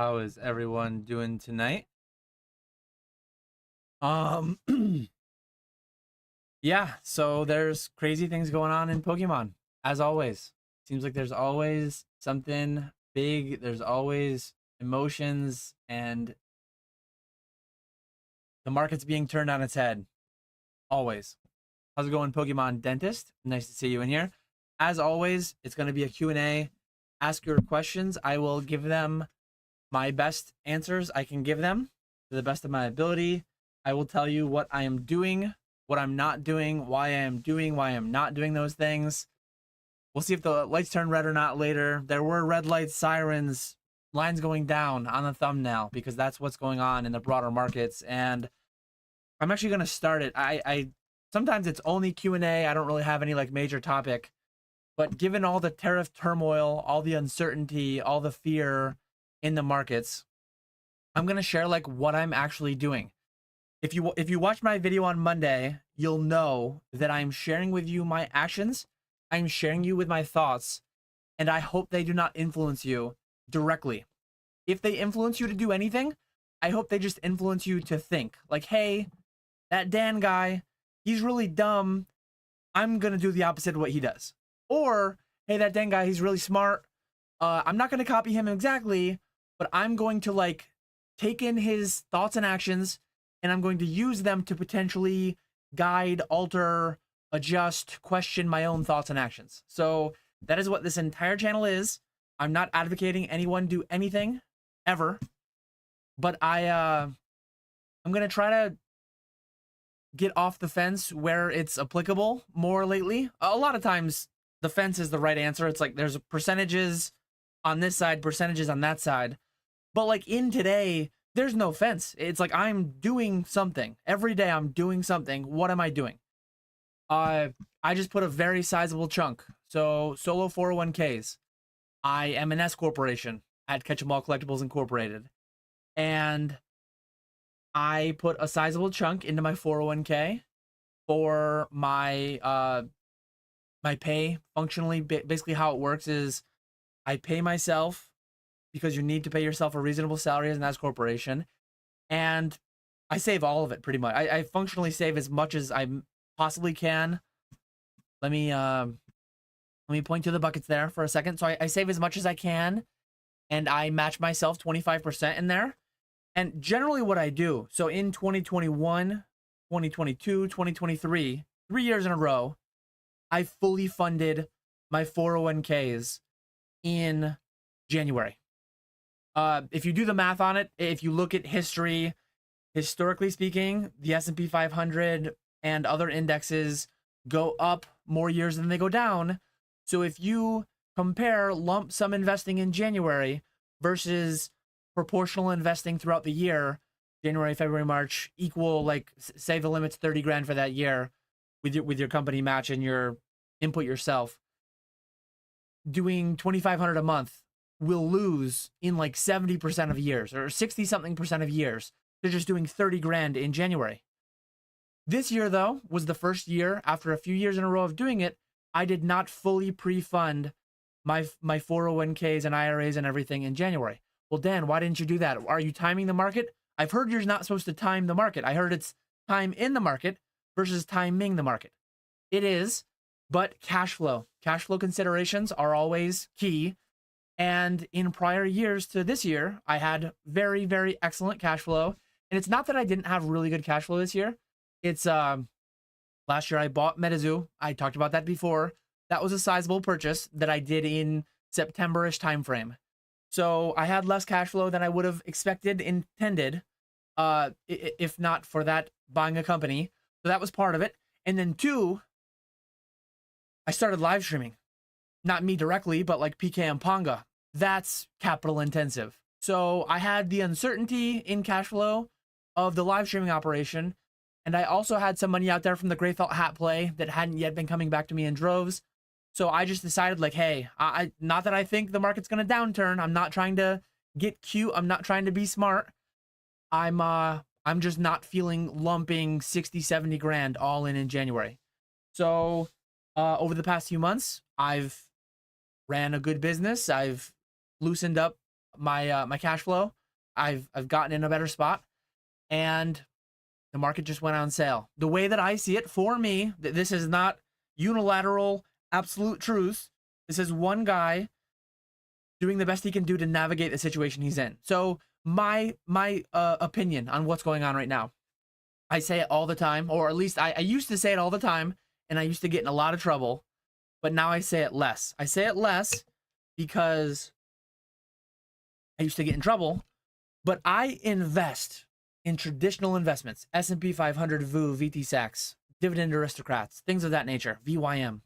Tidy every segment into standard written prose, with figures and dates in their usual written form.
How is everyone doing tonight? Yeah, so there's crazy things going on in Pokemon, as always. Seems like there's always something big, there's always emotions, and the market's being turned on its head. Always. How's it going, Pokemon Dentist? Nice to see you in here. As always, it's going to be a Q&A. Ask your questions. I will give them my best answers I can give them to the best of my ability. I will tell you what I am doing, what I'm not doing, why I am doing, why I'm not doing those things. We'll see if the lights turn red or not later. There were red lights, sirens, lines going down on the thumbnail because that's what's going on in the broader markets. And I'm actually going to start it. I sometimes it's only Q&A. I don't really have any like major topic. But given all the tariff turmoil, all the uncertainty, all the fear in the markets, I'm going to share like what I'm actually doing. If you watch my video on Monday, you'll know that I'm sharing with you my actions. I'm sharing you with my thoughts, and I hope they do not influence you directly. If they influence you to do anything, I hope they just influence you to think like, hey, that Dan guy, he's really dumb. I'm going to do the opposite of what he does. Or, hey, that Dan guy, he's really smart. I'm not going to copy him exactly, but I'm going to like take in his thoughts and actions, and I'm going to use them to potentially guide, alter, adjust, question my own thoughts and actions. So that is what this entire channel is. I'm not advocating anyone do anything ever, but I'm going to try to get off the fence where it's applicable more lately. A lot of times the fence is the right answer. It's like there's percentages on this side, percentages on that side. But like in today, there's no fence. It's like I'm doing something. Every day I'm doing something. What am I doing? I just put a very sizable chunk. So solo 401ks. I am an S corporation at Catch 'em All Collectibles Incorporated. And I put a sizable chunk into my 401k for my my pay. Functionally, basically how it works is I pay myself because you need to pay yourself a reasonable salary as an S corporation, and I save all of it pretty much. I functionally save as much as I possibly can. Let me point to the buckets there for a second. So I save as much as I can, and I match myself 25% in there. And generally what I do, so in 2021, 2022, 2023, 3 years in a row, I fully funded my 401ks in January. If you do the math on it, if you look at history, historically speaking, the S&P 500 and other indexes go up more years than they go down. So if you compare lump sum investing in January versus proportional investing throughout the year, January, February, March, equal, like say the limit's 30 grand for that year with your company match and your input yourself, doing 2,500 a month will lose in like 70% of years or 60 something percent of years. They're just doing 30 grand in January. This year though was the first year after a few years in a row of doing it, I did not fully pre-fund my 401ks and IRAs and everything in January. Well, Dan, why didn't you do that? Are you timing the market? I've heard you're not supposed to time the market. I heard it's time in the market versus timing the market. It is, but cash flow considerations are always key. And in prior years to this year, I had very, very excellent cash flow. And it's not that I didn't have really good cash flow this year. It's last year I bought MetaZoo. I talked about that before. That was a sizable purchase that I did in September-ish timeframe. So I had less cash flow than I would have expected, intended, if not for that buying a company. So that was part of it. And then two, I started live streaming. Not me directly, but like PK and Ponga. That's capital intensive. So I had the uncertainty in cash flow of the live streaming operation. And I also had some money out there from the Gray Felt Hat play that hadn't yet been coming back to me in droves. So I just decided like, hey, I not that I think the market's going to downturn. I'm not trying to get cute. I'm not trying to be smart. I'm just not feeling lumping 60, 70 grand all in January. So over the past few months, I've ran a good business. I've loosened up my cash flow. I've gotten in a better spot, and the market just went on sale. The way that I see it, for me, this is not unilateral absolute truth. This is one guy doing the best he can do to navigate the situation he's in. So my opinion on what's going on right now, I say it all the time, or at least I used to say it all the time, and I used to get in a lot of trouble, but now I say it less. I say it less because I used to get in trouble, but I invest in traditional investments, S&P 500, VU, VTSAX, dividend aristocrats, things of that nature, VYM.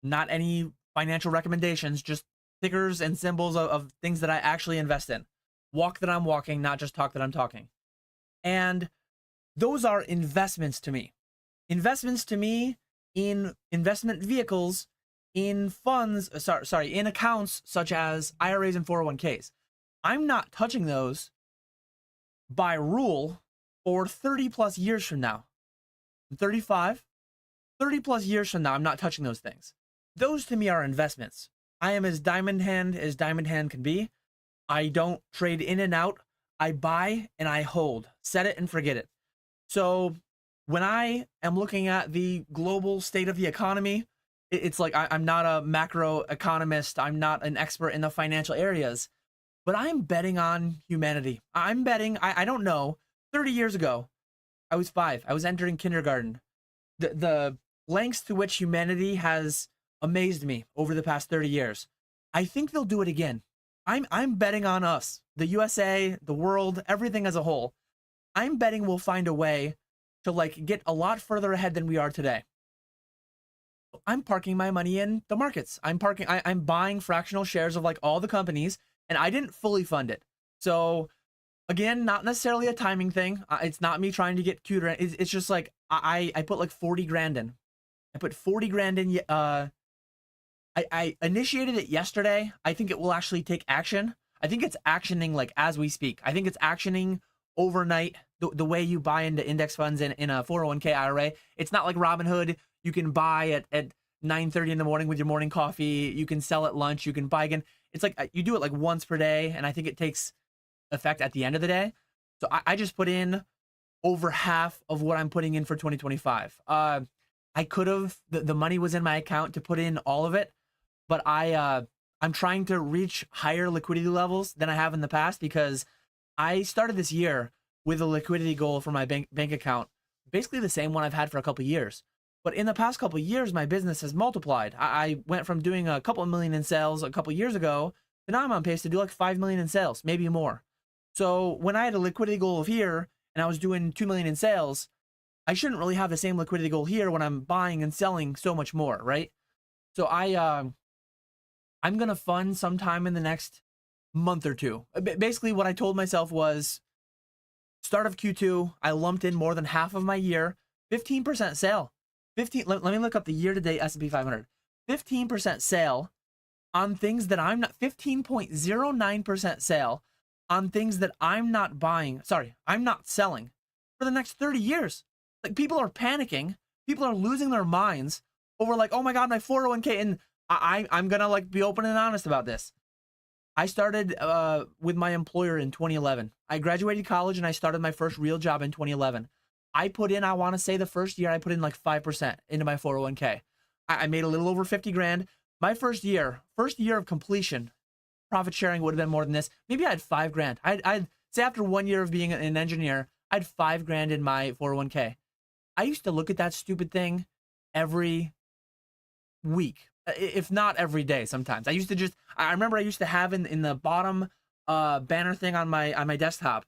Not any financial recommendations, just tickers and symbols of things that I actually invest in. Walk that I'm walking, not just talk that I'm talking. And those are investments to me. Investments to me in investment vehicles, in funds, in accounts such as IRAs and 401ks. I'm not touching those by rule for 30 plus years from now. I'm 35, 30 plus years from now, I'm not touching those things. Those to me are investments. I am as diamond hand can be. I don't trade in and out. I buy and I hold. Set it and forget it. So when I am looking at the global state of the economy, it's like I'm not a macro economist. I'm not an expert in the financial areas, but I'm betting on humanity. I'm betting, I don't know, 30 years ago, I was 5. I was entering kindergarten. The lengths to which humanity has amazed me over the past 30 years. I think they'll do it again. I'm betting on us, the USA, the world, everything as a whole. I'm betting we'll find a way to like get a lot further ahead than we are today. I'm parking my money in the markets. I'm buying fractional shares of like all the companies, and I didn't fully fund it. So again, not necessarily a timing thing. It's not me trying to get cuter. It's just like I put like 40 grand in. I put 40 grand in. I initiated it yesterday. I think it will actually take action. I think it's actioning like as we speak. I think it's actioning overnight the way you buy into index funds in a 401k IRA. It's not like Robinhood. You can buy at 9:30 in the morning with your morning coffee. You can sell at lunch. You can buy again. It's like you do it like once per day, and I think it takes effect at the end of the day. So I just put in over half of what I'm putting in for 2025. I could have, the money was in my account to put in all of it, but I'm trying to reach higher liquidity levels than I have in the past, because I started this year with a liquidity goal for my bank account, basically the same one I've had for a couple of years. But in the past couple of years, my business has multiplied. I went from doing a couple of million in sales a couple of years ago to now I'm on pace to do like 5 million in sales, maybe more. So when I had a liquidity goal of here and I was doing 2 million in sales, I shouldn't really have the same liquidity goal here when I'm buying and selling so much more, right? So I'm going to fund sometime in the next month or two. Basically what I told myself was start of Q2, I lumped in more than half of my year, 15% sale. Let me look up the year-to-date S&P 500. 15% sale on things that I'm not, 15.09% sale on things that I'm not buying. Sorry, I'm not selling for the next 30 years. Like, people are panicking. People are losing their minds over like, oh my God, my 401k. And I'm going to like be open and honest about this. I started with my employer in 2011. I graduated college and I started my first real job in 2011. I put in, I want to say the first year I put in like 5% into my 401k. I made a little over 50 grand. My first year of completion, profit sharing would have been more than this. Maybe I had 5 grand. I'd say after 1 year of being an engineer, I had 5 grand in my 401k. I used to look at that stupid thing every week, if not every day sometimes. I remember I used to have in the bottom banner thing on my desktop,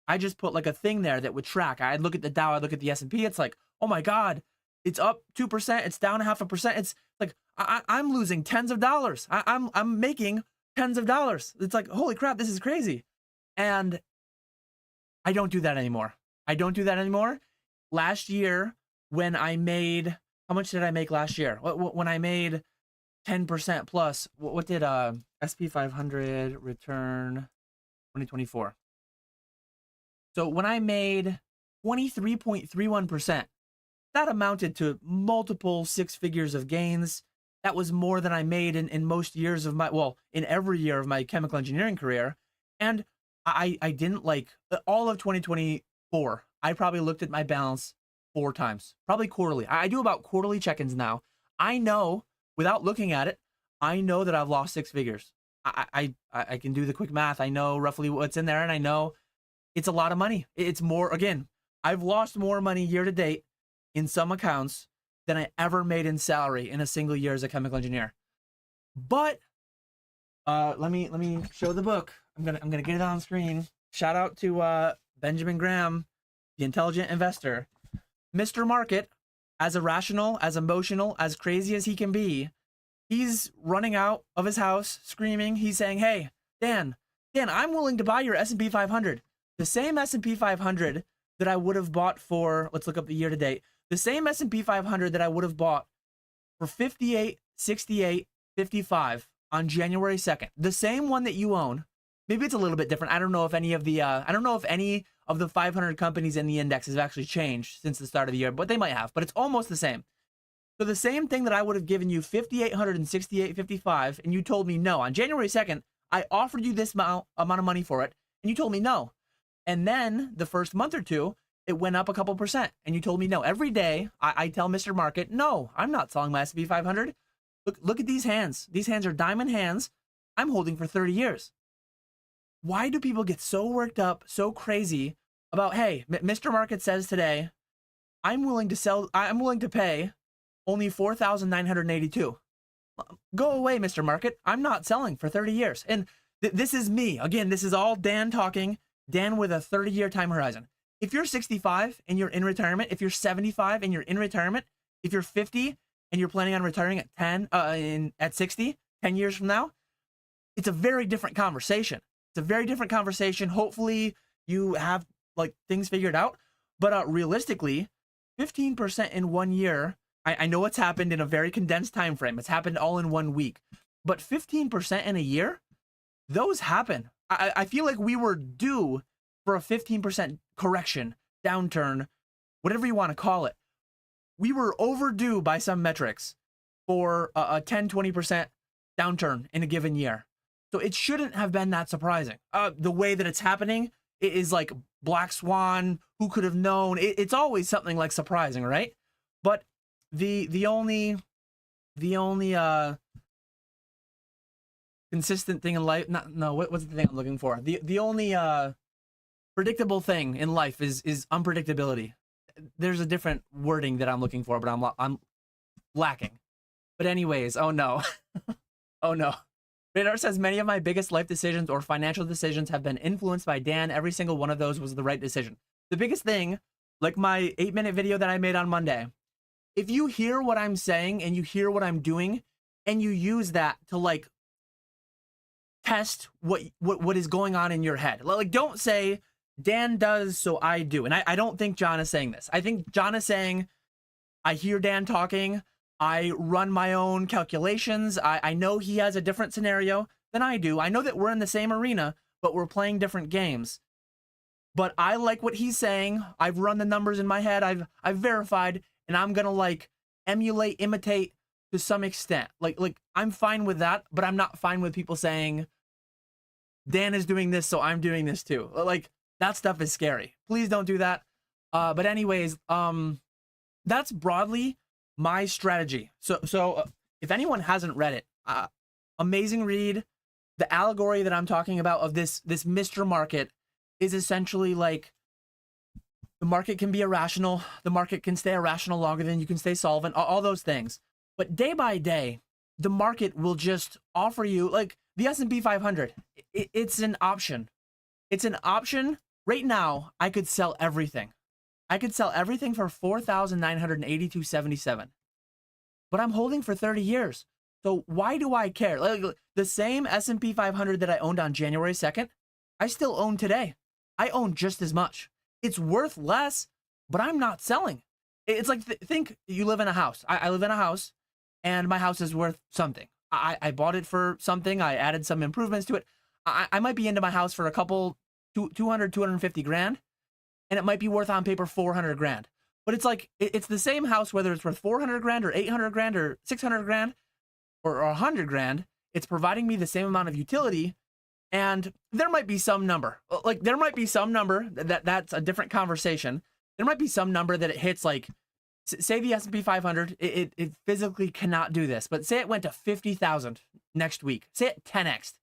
I just put like a thing there that would track. I'd look at the Dow, I'd look at the S&P. It's like, oh my God, it's up 2%, it's down 0.5%. It's like I'm losing tens of dollars. I'm making tens of dollars. It's like, holy crap, this is crazy. And I don't do that anymore. Last year, when I made, how much did I make last year? When I made 10% plus, what did SP 500 return 2024? So when I made 23.31%, that amounted to multiple 6 figures of gains. that was more than I made in most years of my, well, in every year of my chemical engineering career. And I didn't like all of 2024. I probably looked at my balance 4 times, probably quarterly. I do about quarterly check-ins now. I know without looking at it, I know that I've lost 6 figures. I can do the quick math. I know roughly what's in there, and I know it's a lot of money. It's more, again, I've lost more money year to date in some accounts than I ever made in salary in a single year as a chemical engineer. But let me show the book. I'm gonna get it on screen. Shout out to Benjamin Graham, the intelligent investor. Mr. Market, as irrational, as emotional, as crazy as he can be, he's running out of his house screaming. He's saying, hey, Dan, I'm willing to buy your S&P 500. The same S&P 500 that I would have bought for, let's look up the year to date. The same S&P 500 that I would have bought for 58, 68, 55 on January 2nd. The same one that you own. Maybe it's a little bit different. I don't know if any of the 500 companies in the index has actually changed since the start of the year, but they might have, but it's almost the same. So the same thing that I would have given you 5,800 and 68.55, and you told me no. On January 2nd, I offered you this amount of money for it, and you told me no. And then the first month or two, it went up a couple percent, and you told me no. Every day, I tell Mr. Market, no, I'm not selling my S&P 500. Look at these hands. These hands are diamond hands I'm holding for 30 years. Why do people get so worked up, so crazy about, hey, Mr. Market says today, I'm willing to pay only 4,982. Go away, Mr. Market. I'm not selling for 30 years. And this is me. Again, this is all Dan talking, Dan with a 30-year time horizon. If you're 65 and you're in retirement, if you're 75 and you're in retirement, if you're 50 and you're planning on retiring at 60, 10 years from now, it's a very different conversation. It's a very different conversation. Hopefully you have like things figured out, but realistically, 15% in 1 year, I know it's happened in a very condensed time frame. It's happened all in 1 week, but 15% in a year, those happen. I feel like we were due for a 15% correction, downturn, whatever you want to call it. We were overdue by some metrics for a 10, 20% downturn in a given year. So it shouldn't have been that surprising. The way that it's happening is like black swan, who could have known? It's always something like surprising, right? But the only consistent thing in life, what's the thing I'm looking for? The only predictable thing in life is unpredictability. There's a different wording that I'm looking for, but I'm lacking. But anyways, oh no. Oh no. Radar says many of my biggest life decisions or financial decisions have been influenced by Dan. Every single one of those was the right decision. The biggest thing, like my 8-minute video that I made on Monday, if you hear what I'm saying and you hear what I'm doing and you use that to like test what is going on in your head, like don't say Dan does so I do. And I don't think John is saying this. I think John is saying I hear Dan talking, I run my own calculations. I know he has a different scenario than I do. I know that we're in the same arena, but we're playing different games. But I like what he's saying. I've run the numbers in my head. I've verified, and I'm gonna like emulate, imitate to some extent. Like I'm fine with that, but I'm not fine with people saying Dan is doing this, so I'm doing this too. Like that stuff is scary. Please don't do that. But anyways, that's broadly my strategy. So if anyone hasn't read it, amazing read. The allegory that I'm talking about of this Mr. Market is essentially like the market can be irrational. The market can stay irrational longer than you can stay solvent, all those things. But day by day, the market will just offer you, like the S&P 500, it's an option. It's an option. Right now, I could sell everything. I could sell everything for $4,982.77. But I'm holding for 30 years. So why do I care? Like, the same S&P 500 that I owned on January 2nd, I still own today. I own just as much. It's worth less, but I'm not selling. It's like, think you live in a house. I live in a house, and my house is worth something. I bought it for something. I added some improvements to it. I might be into my house for a couple, 200, 250 grand, and it might be worth on paper 400 grand. But it's like, it's the same house, whether it's worth 400 grand or 800 grand or 600 grand. or 100 grand, it's providing me the same amount of utility. And there might be some number, like there might be some number that's a different conversation. There might be some number that it hits, like say the S&P 500, it physically cannot do this, but say it went to 50,000 next week, say it 10x.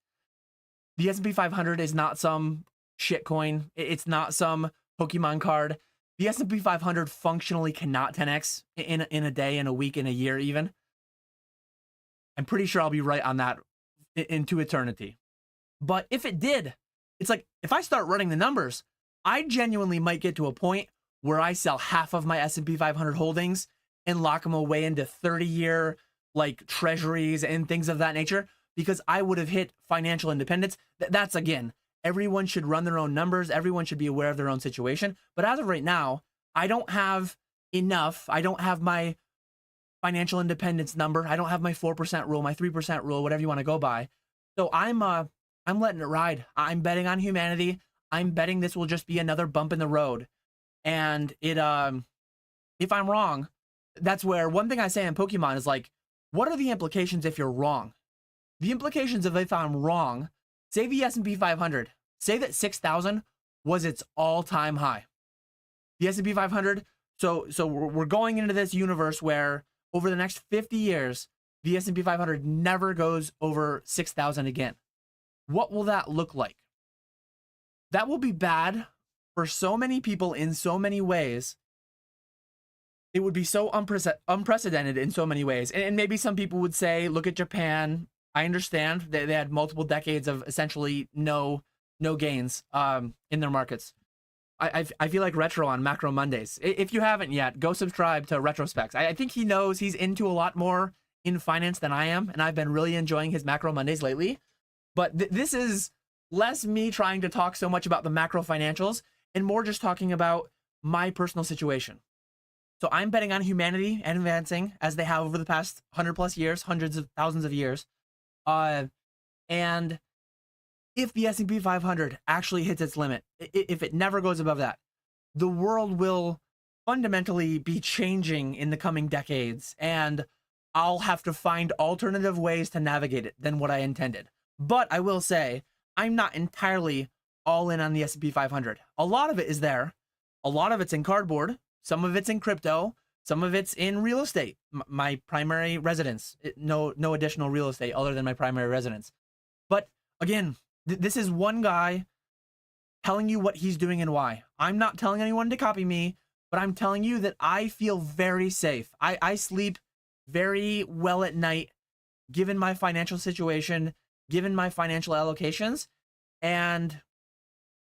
The S&P 500 is not some shit coin. It's not some Pokemon card. The S&P 500 functionally cannot 10x in a day, in a week, in a year even. I'm pretty sure I'll be right on that into eternity. But if it did, it's like, if I start running the numbers, I genuinely might get to a point where I sell half of my S&P 500 holdings and lock them away into 30-year like treasuries and things of that nature, because I would have hit financial independence. That's, again, everyone should run their own numbers. Everyone should be aware of their own situation. But as of right now, I don't have enough. I don't have my financial independence number. I don't have my 4% rule, my 3% rule, whatever you want to go by. So I'm letting it ride. I'm betting on humanity. I'm betting this will just be another bump in the road. And it, if I'm wrong, that's where one thing I say in Pokemon is like, what are the implications if you're wrong? The implications of if I'm wrong, say the S&P 500, say that 6,000 was its all-time high. The S&P 500, so we're going into this universe where over the next 50 years, the S&P 500 never goes over 6,000 again. What will that look like? That will be bad for so many people in so many ways. It would be so unprecedented in so many ways. And maybe some people would say, look at Japan. I understand they had multiple decades of essentially no gains in their markets. I feel like Retro on Macro Mondays. If you haven't yet, go subscribe to Retrospects. I think he knows he's into a lot more in finance than I am, and I've been really enjoying his Macro Mondays lately. But this is less me trying to talk so much about the macro financials and more just talking about my personal situation. So I'm betting on humanity and advancing as they have over the past 100+ years, hundreds of thousands of years. And if the S&P 500 actually hits its limit, if it never goes above that, the world will fundamentally be changing in the coming decades, and I'll have to find alternative ways to navigate it than what I intended. But I will say, I'm not entirely all in on the S&P 500. A lot of it is there. A lot of it's in cardboard. Some of it's in crypto. Some of it's in real estate. My primary residence. No additional real estate other than my primary residence. But again, this is one guy telling you what he's doing and why. I'm not telling anyone to copy me, but I'm telling you that I feel very safe. I sleep very well at night, given my financial situation, given my financial allocations, and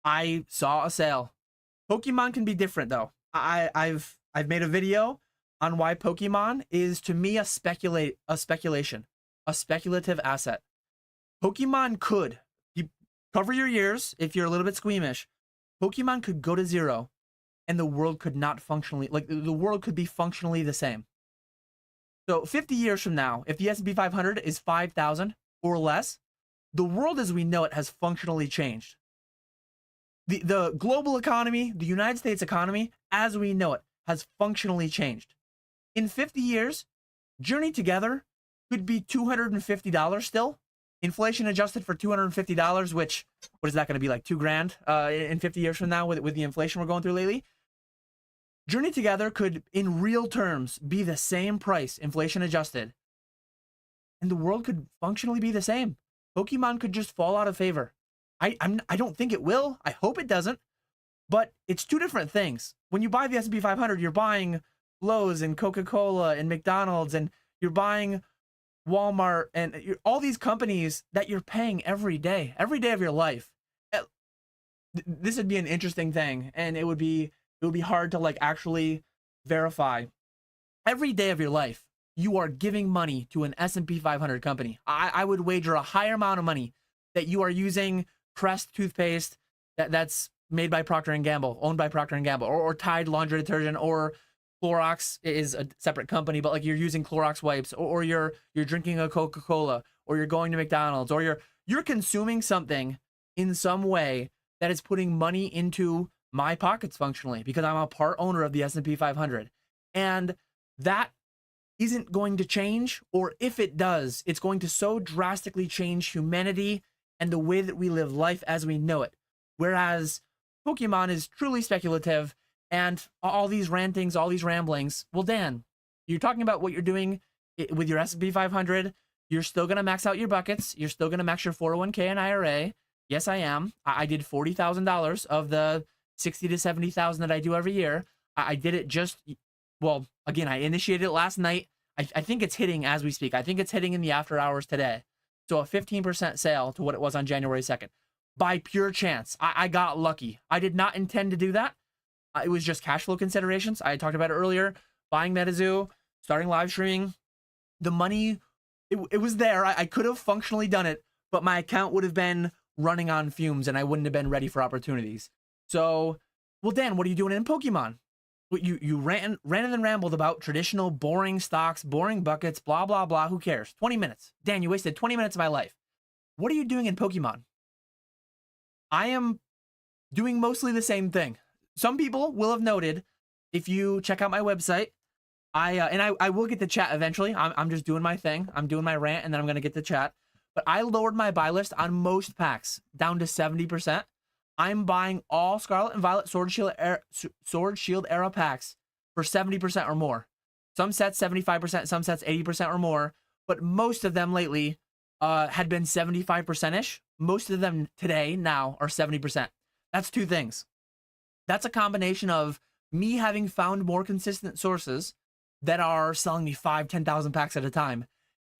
I saw a sale. Pokemon can be different though. I've made a video on why Pokemon is, to me, a speculative asset. Pokemon could, you cover your ears if you're a little bit squeamish, Pokemon could go to zero and the world could not functionally, like the world could be functionally the same. So 50 years from now, if the S&P 500 is 5,000 or less, the world as we know it has functionally changed. The global economy, the United States economy, as we know it, has functionally changed. In 50 years, Journey Together could be $250 still. Inflation adjusted for $250, which, what is that going to be, like $2,000 in 50 years from now with the inflation we're going through lately? Journey Together could, in real terms, be the same price, inflation adjusted, and the world could functionally be the same. Pokemon could just fall out of favor. I don't think it will. I hope it doesn't. But it's two different things. When you buy the S&P 500, you're buying Lowe's and Coca-Cola and McDonald's, and you're buying Walmart and all these companies that you're paying every day of your life. This would be an interesting thing, and it would be hard to like actually verify. Every day of your life, you are giving money to an S&P 500 company. I would wager a higher amount of money that you are using Crest toothpaste that's made by Procter & Gamble, owned by Procter & Gamble, or Tide laundry detergent, or Clorox is a separate company, but like you're using Clorox wipes, or you're drinking a Coca-Cola, or you're going to McDonald's, or you're consuming something in some way that is putting money into my pockets functionally, because I'm a part owner of the S&P 500. And that isn't going to change, or if it does, it's going to so drastically change humanity and the way that we live life as we know it. Whereas Pokemon is truly speculative, and all these rantings, all these ramblings. Well, Dan, you're talking about what you're doing with your S&P 500. You're still going to max out your buckets. You're still going to max your 401k and IRA. Yes, I am. I did $40,000 of the 60 to 70,000 that I do every year. I did it just, well, again, I initiated it last night. I think it's hitting as we speak. I think it's hitting in the after hours today. So a 15% sale to what it was on January 2nd. By pure chance. I got lucky. I did not intend to do that. It was just cash flow considerations. I talked about it earlier. Buying MetaZoo, starting live streaming. The money, it was there. I could have functionally done it, but my account would have been running on fumes and I wouldn't have been ready for opportunities. So, well, Dan, what are you doing in Pokemon? You ran and rambled about traditional boring stocks, boring buckets, blah, blah, blah. Who cares? 20 minutes. Dan, you wasted 20 minutes of my life. What are you doing in Pokemon? I am doing mostly the same thing. Some people will have noted, if you check out my website, I will get the chat eventually. I'm just doing my thing. I'm doing my rant, and then I'm going to get the chat. But I lowered my buy list on most packs down to 70%. I'm buying all Scarlet and Violet Sword Shield era packs for 70% or more. Some sets 75%, some sets 80% or more. But most of them lately had been 75%-ish. Most of them today now are 70%. That's two things. That's a combination of me having found more consistent sources that are selling me 5,000-10,000 packs at a time.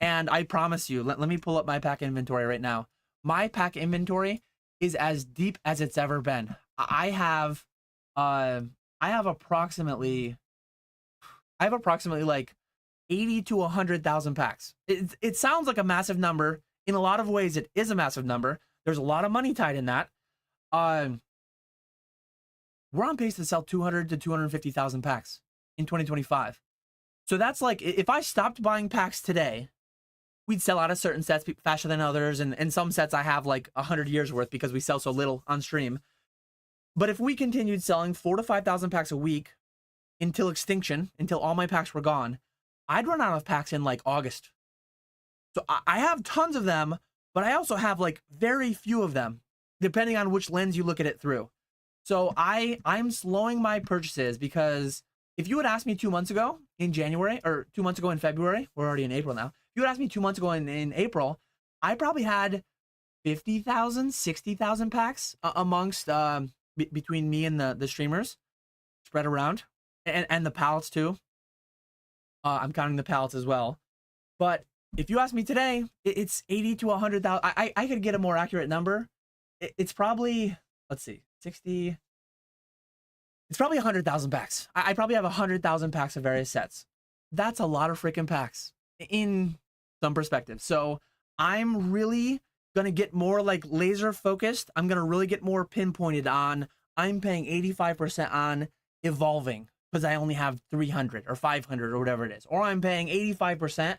And I promise you, let me pull up my pack inventory right now. My pack inventory is as deep as it's ever been. I have approximately like 80 to 100,000 packs. It sounds like a massive number. In a lot of ways, it is a massive number. There's a lot of money tied in that. We're on pace to sell 200 to 250,000 packs in 2025. So that's like, if I stopped buying packs today, we'd sell out of certain sets faster than others. And some sets I have like 100 years worth because we sell so little on stream. But if we continued selling 4,000 to 5,000 packs a week until extinction, until all my packs were gone, I'd run out of packs in like August. So I have tons of them, but I also have like very few of them, depending on which lens you look at it through. So I'm slowing my purchases, because if you had asked me 2 months ago in January, or 2 months ago in February, we're already in April now. If you had asked me 2 months ago in April, I probably had 50,000, 60,000 packs amongst between me and the streamers spread around, and the pallets too. I'm counting the pallets as well. But if you ask me today, it's 80 to 100,000. I could get a more accurate number. It's probably, let's see, 60. It's probably 100,000 packs. I probably have 100,000 packs of various sets. That's a lot of freaking packs in some perspective. So I'm really going to get more like laser focused. I'm going to really get more pinpointed on, I'm paying 85% on evolving because I only have 300 or 500 or whatever it is. Or I'm paying 85%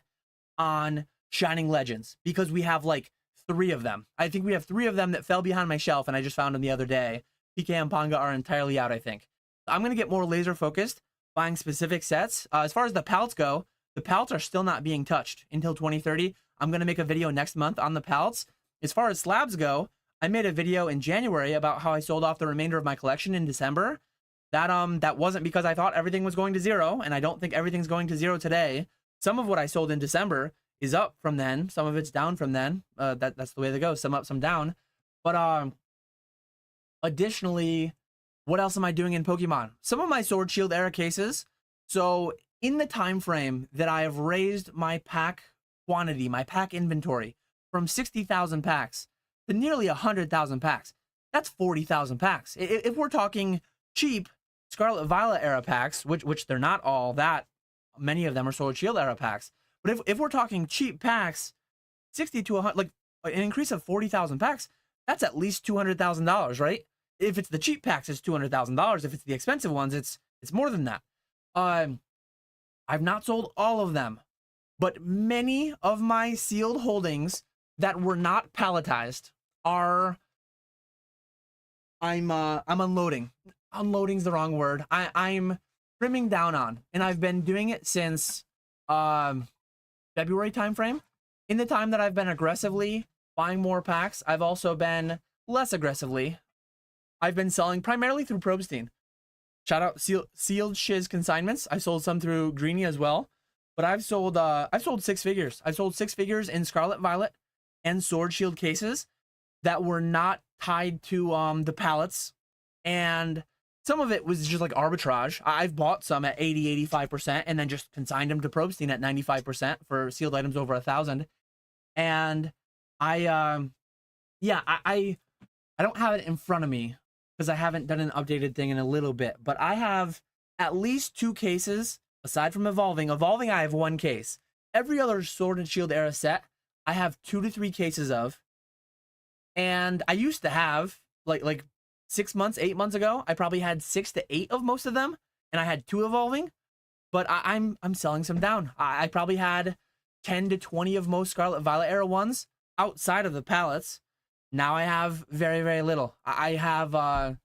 on Shining Legends because we have like 3 of them. I think we have 3 of them that fell behind my shelf and I just found them the other day. PK and Panga are entirely out, I think. I'm going to get more laser focused, buying specific sets. As far as the pallets go, the pallets are still not being touched until 2030. I'm going to make a video next month on the pallets. As far as slabs go, I made a video in January about how I sold off the remainder of my collection in December. That wasn't because I thought everything was going to zero, and I don't think everything's going to zero today. Some of what I sold in December is up from then. Some of it's down from then. That's the way they go. Some up, some down. But additionally, what else am I doing in Pokemon? Some of my Sword Shield era cases. So in the time frame that I have raised my pack quantity, my pack inventory from 60,000 packs to nearly 100,000 packs, that's 40,000 packs. If we're talking cheap Scarlet Violet era packs, which they're not all that many of them are Sword Shield era packs, but if we're talking cheap packs, 60 to 100, like an increase of 40,000 packs, that's at least $200,000, right? If it's the cheap packs, it's $200,000. If it's the expensive ones, it's more than that. I've not sold all of them, but many of my sealed holdings that were not palletized are, I'm unloading. Unloading's the wrong word. I'm trimming down on, and I've been doing it since February timeframe. In the time that I've been aggressively buying more packs, I've also been less aggressively. I've been selling primarily through Probstein. Shout out Sealed Shiz Consignments. I sold some through Greeny as well. But I've sold 6 figures. I've sold 6 figures in Scarlet Violet and Sword Shield cases that were not tied to the pallets. And some of it was just like arbitrage. I've bought some at 80-85% and then just consigned them to Probstein at 95% for sealed items over 1,000. And I don't have it in front of me because I haven't done an updated thing in a little bit, but I have at least 2 cases aside from Evolving. Evolving, I have 1 case. Every other Sword and Shield era set, I have 2 to 3 cases of. And I used to have like 6 months, 8 months ago, I probably had 6 to 8 of most of them, and I had 2 Evolving. But I'm selling some down. I probably had 10 to 20 of most Scarlet Violet era ones outside of the pallets. Now I have very, very little. I have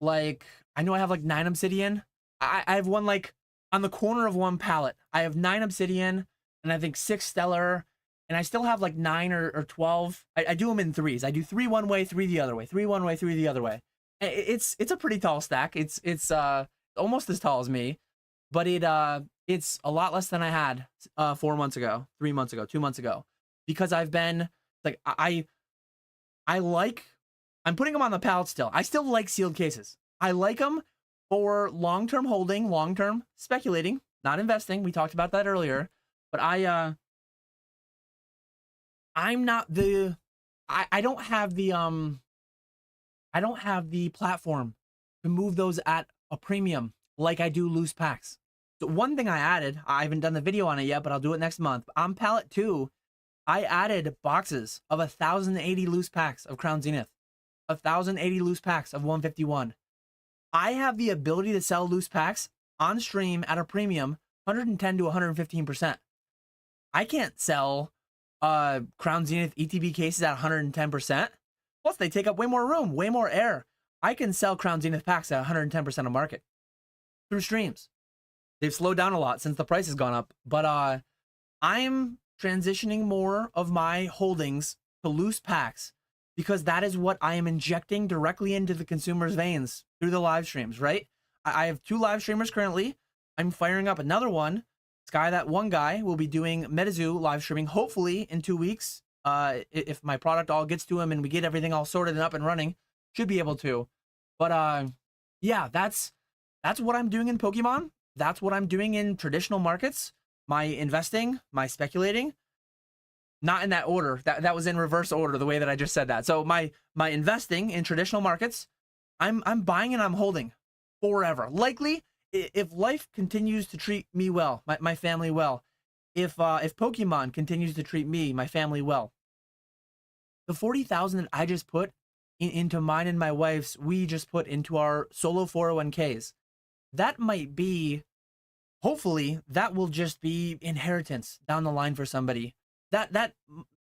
like, I know I have like 9 obsidian. I have one like on the corner of one pallet. I have 9 obsidian and I think 6 stellar, and I still have like 9 or 12. I do them in 3s. I do 3 one way, 3 the other way, 3 one way, 3 the other way. It's a pretty tall stack. It's almost as tall as me, but it's a lot less than I had 4 months ago, 3 months ago, 2 months ago, because I've been like, I'm putting them on the pallet still. I still like sealed cases. I like them for long-term holding, long-term speculating, not investing. We talked about that earlier, but I'm not the, I don't have the platform to move those at a premium like I do loose packs. So one thing I added, I haven't done the video on it yet, but I'll do it next month. On pallet 2, I added boxes of 1,080 loose packs of Crown Zenith, 1,080 loose packs of 151. I have the ability to sell loose packs on stream at a premium, 110 to 115%. I can't sell Crown Zenith ETB cases at 110%. Plus, they take up way more room, way more air. I can sell Crown Zenith packs at 110% of market through streams. They've slowed down a lot since the price has gone up, but I'm transitioning more of my holdings to loose packs because that is what I am injecting directly into the consumer's veins through the live streams, right? I have 2 live streamers currently. I'm firing up another one. Sky, that one guy, will be doing MetaZoo live streaming hopefully in 2 weeks. If my product all gets to him and we get everything all sorted and up and running, should be able to. But yeah, that's what I'm doing in Pokemon. That's what I'm doing in traditional markets. My investing, my speculating, not in that order. That was in reverse order, the way that I just said that. So my investing in traditional markets, I'm buying and I'm holding forever. Likely, if life continues to treat me well, my family well, if Pokemon continues to treat me, my family well, the 40,000 that I just put into mine and my wife's, we just put into our solo 401ks, that might be, hopefully, that will just be inheritance down the line for somebody. That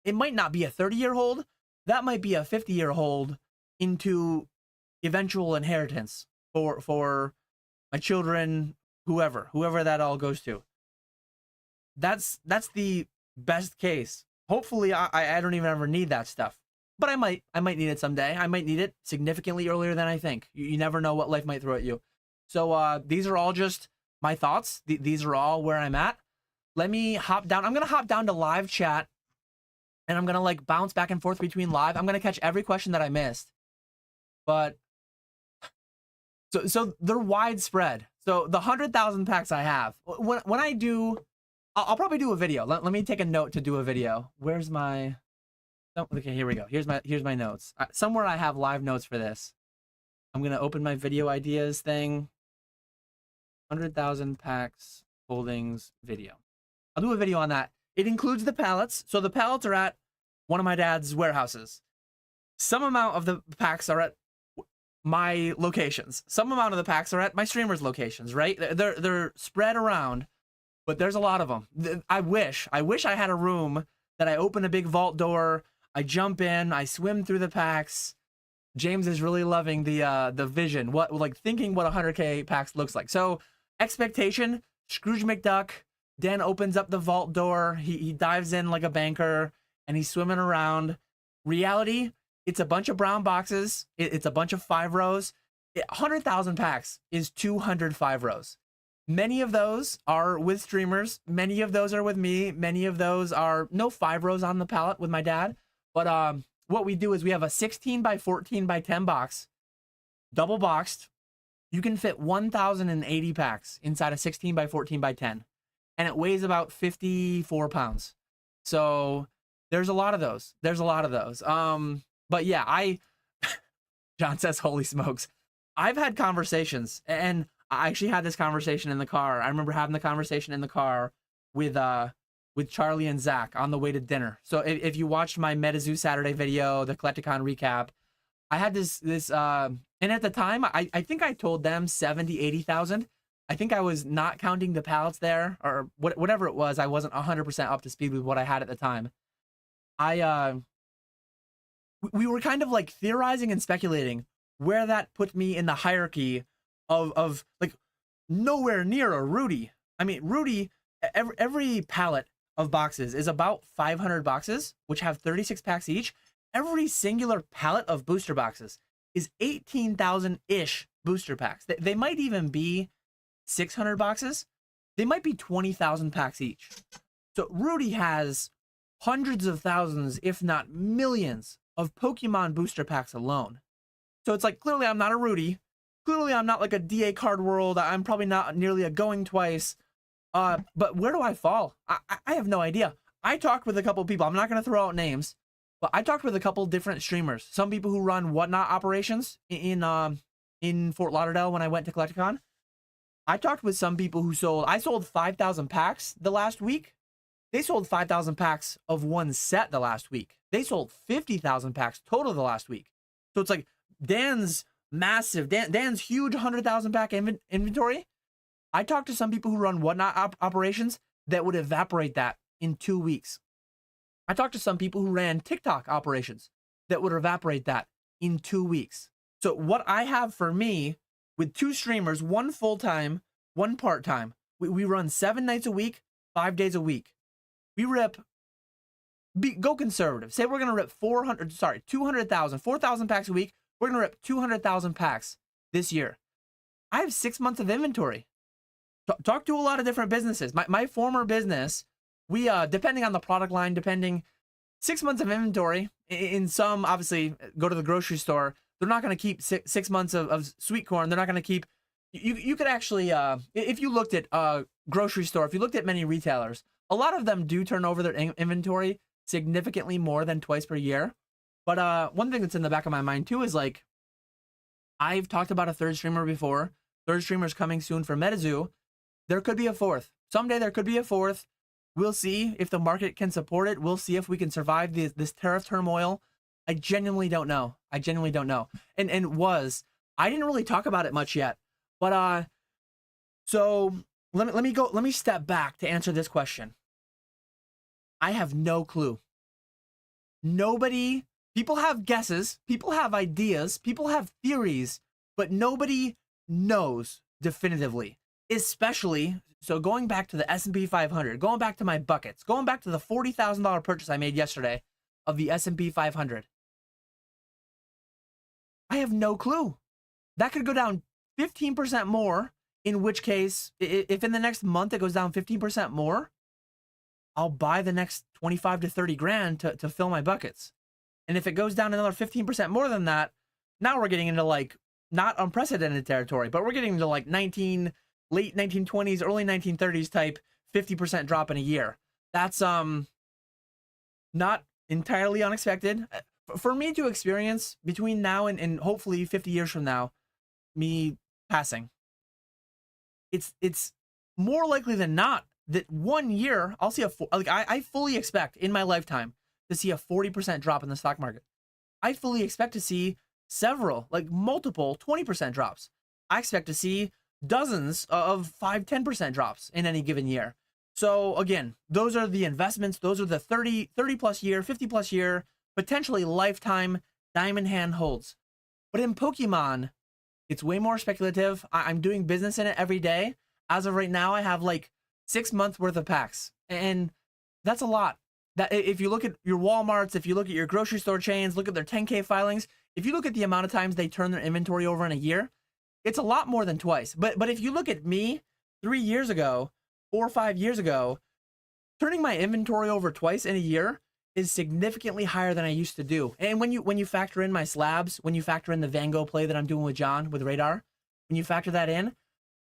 it might not be a 30-year hold. That might be a 50-year hold into eventual inheritance for my children, whoever that all goes to. That's the best case. Hopefully, I don't even ever need that stuff, but I might need it someday. I might need it significantly earlier than I think. You never know what life might throw at you. So these are all just my thoughts. These are all where I'm at. Let me hop down. I'm gonna hop down to live chat, and I'm gonna like bounce back and forth between live. I'm gonna catch every question that I missed, but so they're widespread. So the 100,000 packs I have, when I do, I'll probably do a video. Let me take a note to do a video. Where's my? Oh, okay, here we go. Here's my notes. Somewhere I have live notes for this. I'm gonna open my video ideas thing. 100,000 packs holdings video. I'll do a video on that. It includes the pallets. So the pallets are at one of my dad's warehouses. Some amount of the packs are at my locations. Some amount of the packs are at my streamers' locations, right? They're spread around, but there's a lot of them. I wish I had a room that I open a big vault door, I jump in, I swim through the packs. James is really loving the vision, thinking what 100K packs looks like. So expectation, Scrooge McDuck. Dan opens up the vault door. He dives in like a banker and he's swimming around. Reality, it's a bunch of brown boxes. It's a bunch of 5 rows. 100,000 packs is 205 rows. Many of those are with streamers. Many of those are with me. Many of those are no 5 rows on the pallet with my dad. But what we do is we have a 16 by 14 by 10 box, double boxed. You can fit 1,080 packs inside a 16 by 14 by 10. And it weighs about 54 pounds. So there's a lot of those. But yeah, John says, holy smokes. I've had conversations, and I actually had this conversation in the car. I remember having the conversation in the car with Charlie and Zach on the way to dinner. So if you watched my MetaZoo Saturday video, the Collecticon recap, I had this and at the time, I think I told them 70, 80,000. I think I was not counting the pallets there, or whatever it was. I wasn't 100% up to speed with what I had at the time. We were kind of like theorizing and speculating where that put me in the hierarchy of like nowhere near a Rudy. I mean, Rudy, every pallet of boxes is about 500 boxes, which have 36 packs each. Every singular pallet of booster boxes is 18,000-ish booster packs. They might even be 600 boxes. They might be 20,000 packs each. So Rudy has hundreds of thousands, if not millions, of Pokemon booster packs alone. So it's like, clearly I'm not a Rudy. Clearly I'm not like a DA Card World. I'm probably not nearly a Going Twice. But where do I fall? I have no idea. I talked with a couple of people. I'm not going to throw out names, but I talked with a couple different streamers. Some people who run Whatnot operations in Fort Lauderdale when I went to Collecticon. I talked with some people who I sold 5,000 packs the last week. They sold 5,000 packs of one set the last week. They sold 50,000 packs total the last week. So it's like Dan's massive, Dan's huge 100,000 pack inventory. I talked to some people who run Whatnot operations that would evaporate that in 2 weeks. I talked to some people who ran TikTok operations that would evaporate that in 2 weeks. So what I have for me with 2 streamers, one full-time, one part-time, we run 7 nights a week, 5 days a week. We rip, go conservative. Say we're going to rip 200,000, 4,000 packs a week. We're going to rip 200,000 packs this year. I have 6 months of inventory. Talk to a lot of different businesses. My former business, we, depending on the product line, 6 months of inventory. In some, obviously, go to the grocery store. They're not going to keep 6 months of sweet corn. They're not going to keep, you could actually, if you looked at a grocery store, if you looked at many retailers, a lot of them do turn over their inventory significantly more than twice per year. But one thing that's in the back of my mind too is like, I've talked about a 3rd streamer before. 3rd streamer's coming soon for MetaZoo. There could be a 4th. Someday there could be a 4th. We'll see if the market can support it. We'll see if we can survive this tariff turmoil. I genuinely don't know. I genuinely don't know. And I didn't really talk about it much yet. But so let me step back to answer this question. I have no clue. People have guesses, people have ideas, people have theories, but nobody knows definitively. Especially, so going back to the S&P 500, going back to my buckets, going back to the $40,000 purchase I made yesterday of the S&P 500. I have no clue. That could go down 15% more, in which case, if in the next month it goes down 15% more, I'll buy the next 25 to 30 grand to fill my buckets. And if it goes down another 15% more than that, now we're getting into like not unprecedented territory, but we're getting into like late 1920s, early 1930s type 50% drop in a year. That's not entirely unexpected. For me to experience between now and hopefully 50 years from now, me passing, it's more likely than not that 1 year I'll see I fully expect in my lifetime to see a 40% drop in the stock market. I fully expect to see several, like multiple 20% drops. I expect to see dozens of 5-10% drops in any given year. So again, those are the investments. Those are the 30 plus year, 50 plus year, potentially lifetime diamond hand holds. But in Pokemon, it's way more speculative. I'm doing business in it every day. As of right now, I have like 6 months worth of packs, and that's a lot. That if you look at your Walmarts, if you look at your grocery store chains, look at their 10K filings, if you look at the amount of times they turn their inventory over in a year, it's a lot more than twice. But if you look at me 3 years ago, 4 or 5 years ago, turning my inventory over twice in a year is significantly higher than I used to do. And when you factor in my slabs, when you factor in the Van Gogh play that I'm doing with John with Radar, when you factor that in,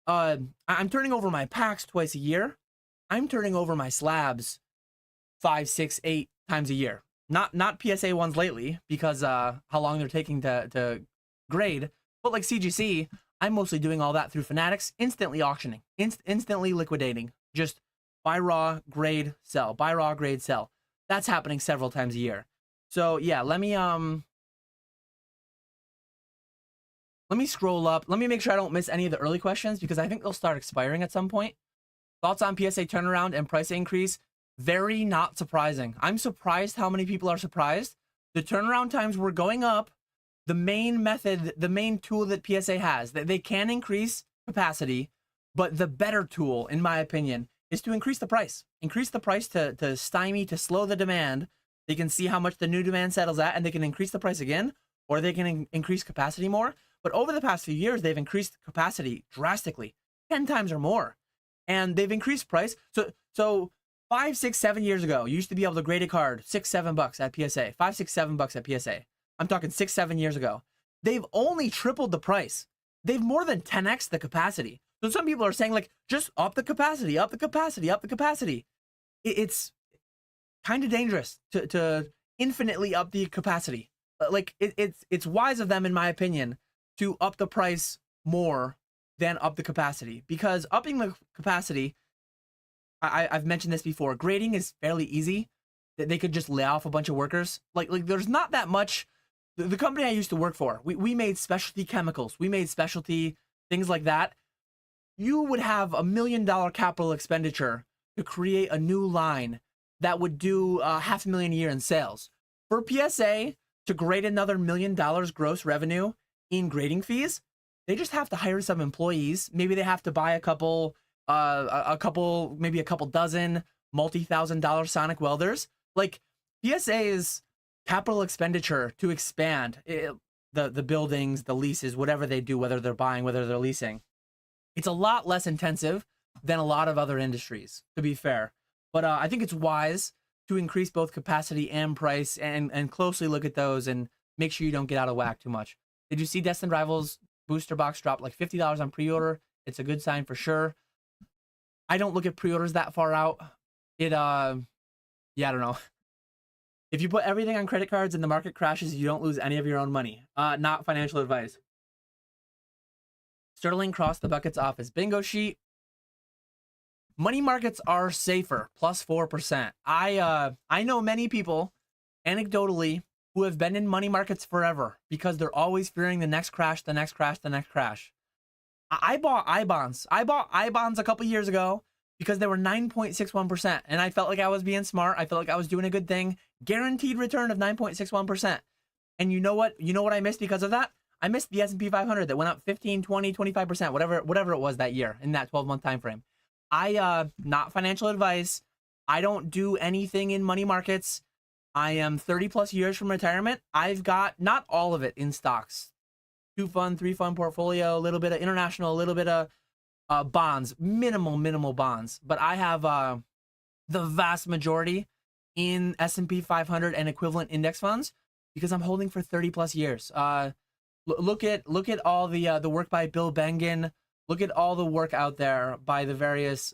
I'm turning over my packs twice a year. I'm turning over my slabs 5, 6, 8 times a year. Not PSA ones lately because how long they're taking to grade, but like CGC, I'm mostly doing all that through Fanatics, instantly auctioning, instantly liquidating, just buy raw, grade, sell, buy raw, grade, sell. That's happening several times a year. So yeah, let me scroll up. Let me make sure I don't miss any of the early questions because I think they'll start expiring at some point. Thoughts on PSA turnaround and price increase? Very not surprising. I'm surprised how many people are surprised. The turnaround times were going up. The main method, the main tool that PSA has, that they can increase capacity, but the better tool, in my opinion, is to increase the price. Increase the price to stymie, to slow the demand. They can see how much the new demand settles at, and they can increase the price again, or they can increase capacity more. But over the past few years, they've increased capacity drastically, 10 times or more. And they've increased price. So 5, 6, 7 years ago, you used to be able to grade a card $6, $7 at PSA. 5, 6, $7 at PSA. I'm talking 6, 7 years ago. They've only tripled the price. They've more than 10x the capacity. So some people are saying, like, just up the capacity, up the capacity, up the capacity. It's kind of dangerous to infinitely up the capacity. Like, it's wise of them, in my opinion, to up the price more than up the capacity. Because upping the capacity, I've mentioned this before, grading is fairly easy. They could just lay off a bunch of workers. Like there's not that much. The company I used to work for, we made specialty chemicals. We made specialty things like that. You would have $1 million capital expenditure to create a new line that would do $500,000 a year in sales. For PSA to grade another $1 million gross revenue in grading fees, they just have to hire some employees. Maybe they have to buy a couple, maybe a couple dozen multi-$1,000 sonic welders. Like PSA's capital expenditure to expand the buildings, the leases, whatever they do, whether they're buying, whether they're leasing, it's a lot less intensive than a lot of other industries, to be fair. But I think it's wise to increase both capacity and price and closely look at those and make sure you don't get out of whack too much. Did you see Destined Rivals booster box drop like $50 on pre-order? It's a good sign for sure. I don't look at pre-orders that far out. Yeah, I don't know. If you put everything on credit cards and the market crashes, you don't lose any of your own money. Not financial advice. Sterling crossed the buckets off his bingo sheet. Money markets are safer, plus 4%. I know many people, anecdotally, who have been in money markets forever because they're always fearing the next crash, the next crash, the next crash. I bought I-bonds. I bought I-bonds a couple years ago because they were 9.61%, and I felt like I was being smart. I felt like I was doing a good thing. Guaranteed return of 9.61%. And you know what? You know what I missed because of that? I missed the S&P 500 that went up 15, 20, 25%, whatever it was that year in that 12-month time frame. Not financial advice. I don't do anything in money markets. I am 30 plus years from retirement. I've got not all of it in stocks. 2 fund, 3 fund portfolio, a little bit of international, a little bit of bonds, minimal bonds. But I have the vast majority in S&P 500 and equivalent index funds because I'm holding for 30 plus years. Look at all the work by Bill Bengen. Look at all the work out there by the various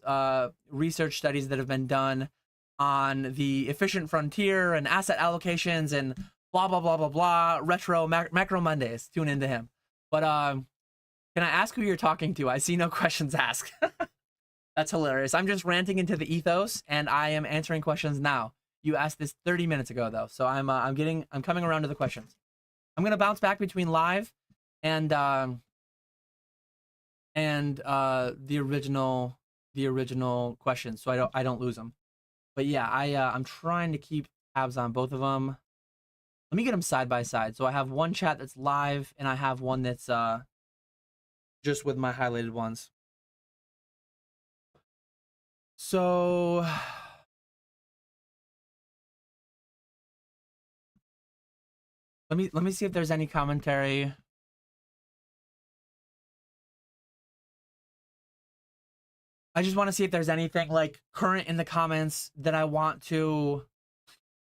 research studies that have been done on the efficient frontier and asset allocations and blah, blah, blah, blah, blah, retro, macro Mondays. Tune into him. But can I ask who you're talking to? I see no questions asked. That's hilarious. I'm just ranting into the ethos, and I am answering questions now. You asked this 30 minutes ago, though, so I'm coming around to the questions. I'm gonna bounce back between live and the original questions, so I don't lose them. But yeah, I'm trying to keep tabs on both of them. Let me get them side by side. So I have one chat that's live, and I have one that's just with my highlighted ones. So let me see if there's any commentary. I just want to see if there's anything like current in the comments that I want to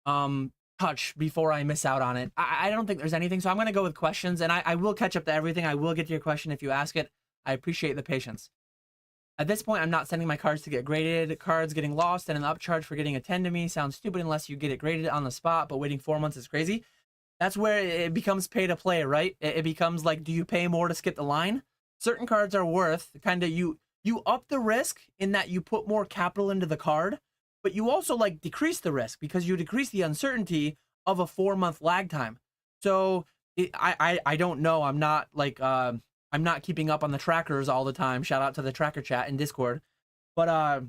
touch before I miss out on it. I don't think there's anything, so I'm gonna go with questions, and I will catch up to everything. I will get to your question if you ask it. I appreciate the patience. At this point, I'm not sending my cards to get graded. Cards getting lost and an upcharge for getting a 10 to me sounds stupid unless you get it graded on the spot, but waiting 4 months is crazy. That's where it becomes pay to play, right? It becomes like, do you pay more to skip the line? Certain cards are worth kind of you up the risk in that you put more capital into the card, but you also like decrease the risk because you decrease the uncertainty of a 4-month lag time. So I don't know. I'm not like I'm not keeping up on the trackers all the time. Shout out to the tracker chat in Discord. But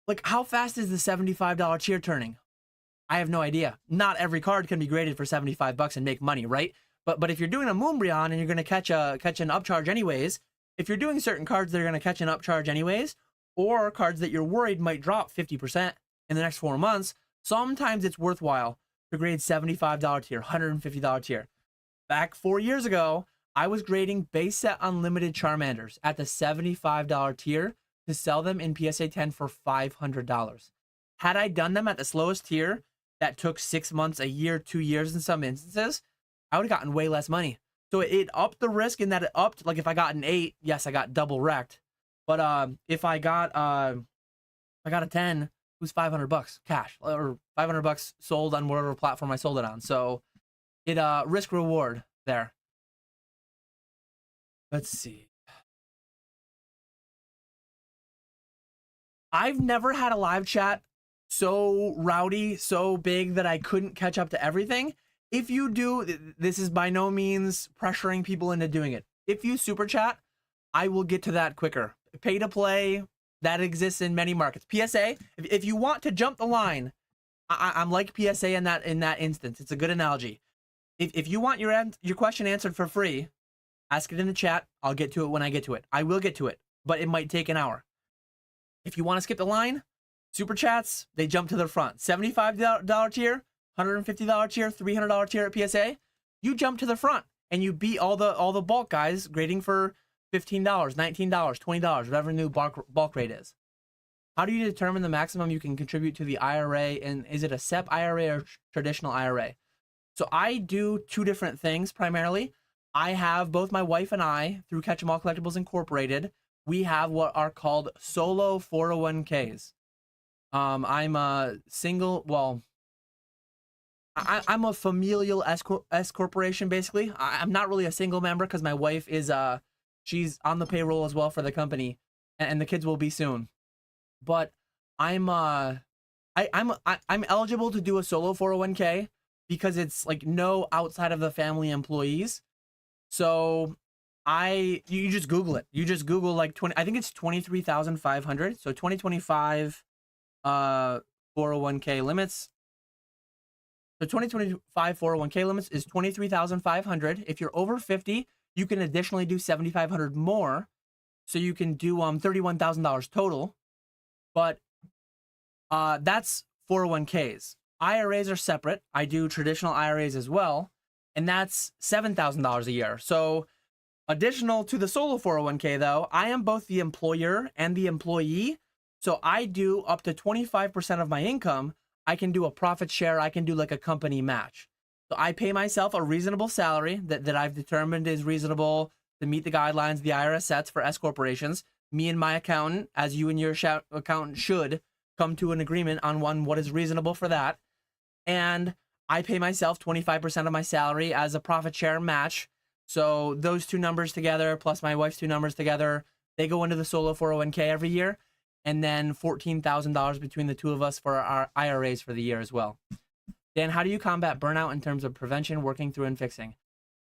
like how fast is the $75 tier turning? I have no idea. Not every card can be graded for 75 bucks and make money, right? But if you're doing a Moonbryon and you're going to catch an upcharge anyways, if you're doing certain cards that are going to catch an upcharge anyways, or cards that you're worried might drop 50% in the next 4 months, sometimes it's worthwhile to grade $75 tier, $150 tier. Back 4 years ago, I was grading base set unlimited Charmanders at the $75 tier to sell them in PSA 10 for $500. Had I done them at the slowest tier, that took 6 months, a year, 2 years in some instances, I would have gotten way less money. So it upped the risk in that it upped, like if I got an 8, yes, I got double wrecked. But if I got a 10, it was $500 cash, or $500 sold on whatever platform I sold it on. So it risk reward there. Let's see. I've never had a live chat so rowdy, so big that I couldn't catch up to everything. If you do, this is by no means pressuring people into doing it. If you super chat, I will get to that quicker. Pay to play, that exists in many markets. PSA, if you want to jump the line, I'm like PSA in that instance. It's a good analogy. If you want your question answered for free, ask it in the chat. I'll get to it when I get to it. I will get to it, but it might take an hour. If you want to skip the line, super chats, they jump to the front. $75 tier, $150 tier, $300 tier at PSA, you jump to the front and you beat all the bulk guys grading for $15, $19, $20, whatever new bulk rate is. How do you determine the maximum you can contribute to the IRA, and is it a SEP IRA or traditional IRA? So I do two different things primarily. I have both my wife and I, through Catch 'em All Collectibles Incorporated, we have what are called solo 401ks. I'm a single, well, I'm a familial S corporation, basically. I'm not really a single member because my wife is, she's on the payroll as well for the company, and the kids will be soon. But I'm eligible to do a solo 401k because it's like no outside of the family employees. So you just Google it. You just Google like 20, I think it's 23,500. So 2025 401k limits. The 2025 401k limits is 23,500. If you're over 50, you can additionally do 7,500 more. So you can do $31,000 total. But that's 401ks. IRAs are separate. I do traditional IRAs as well, and that's $7,000 a year. So additional to the solo 401k though, I am both the employer and the employee. So I do up to 25% of my income. I can do a profit share. I can do like a company match. So I pay myself a reasonable salary that I've determined is reasonable to meet the guidelines the IRS sets for S corporations. Me and my accountant, as you and your accountant should, come to an agreement on what is reasonable for that. And I pay myself 25% of my salary as a profit share match. So those two numbers together, plus my wife's two numbers together, they go into the solo 401k every year. And then $14,000 between the two of us for our IRAs for the year as well. Dan, how do you combat burnout in terms of prevention, working through, and fixing?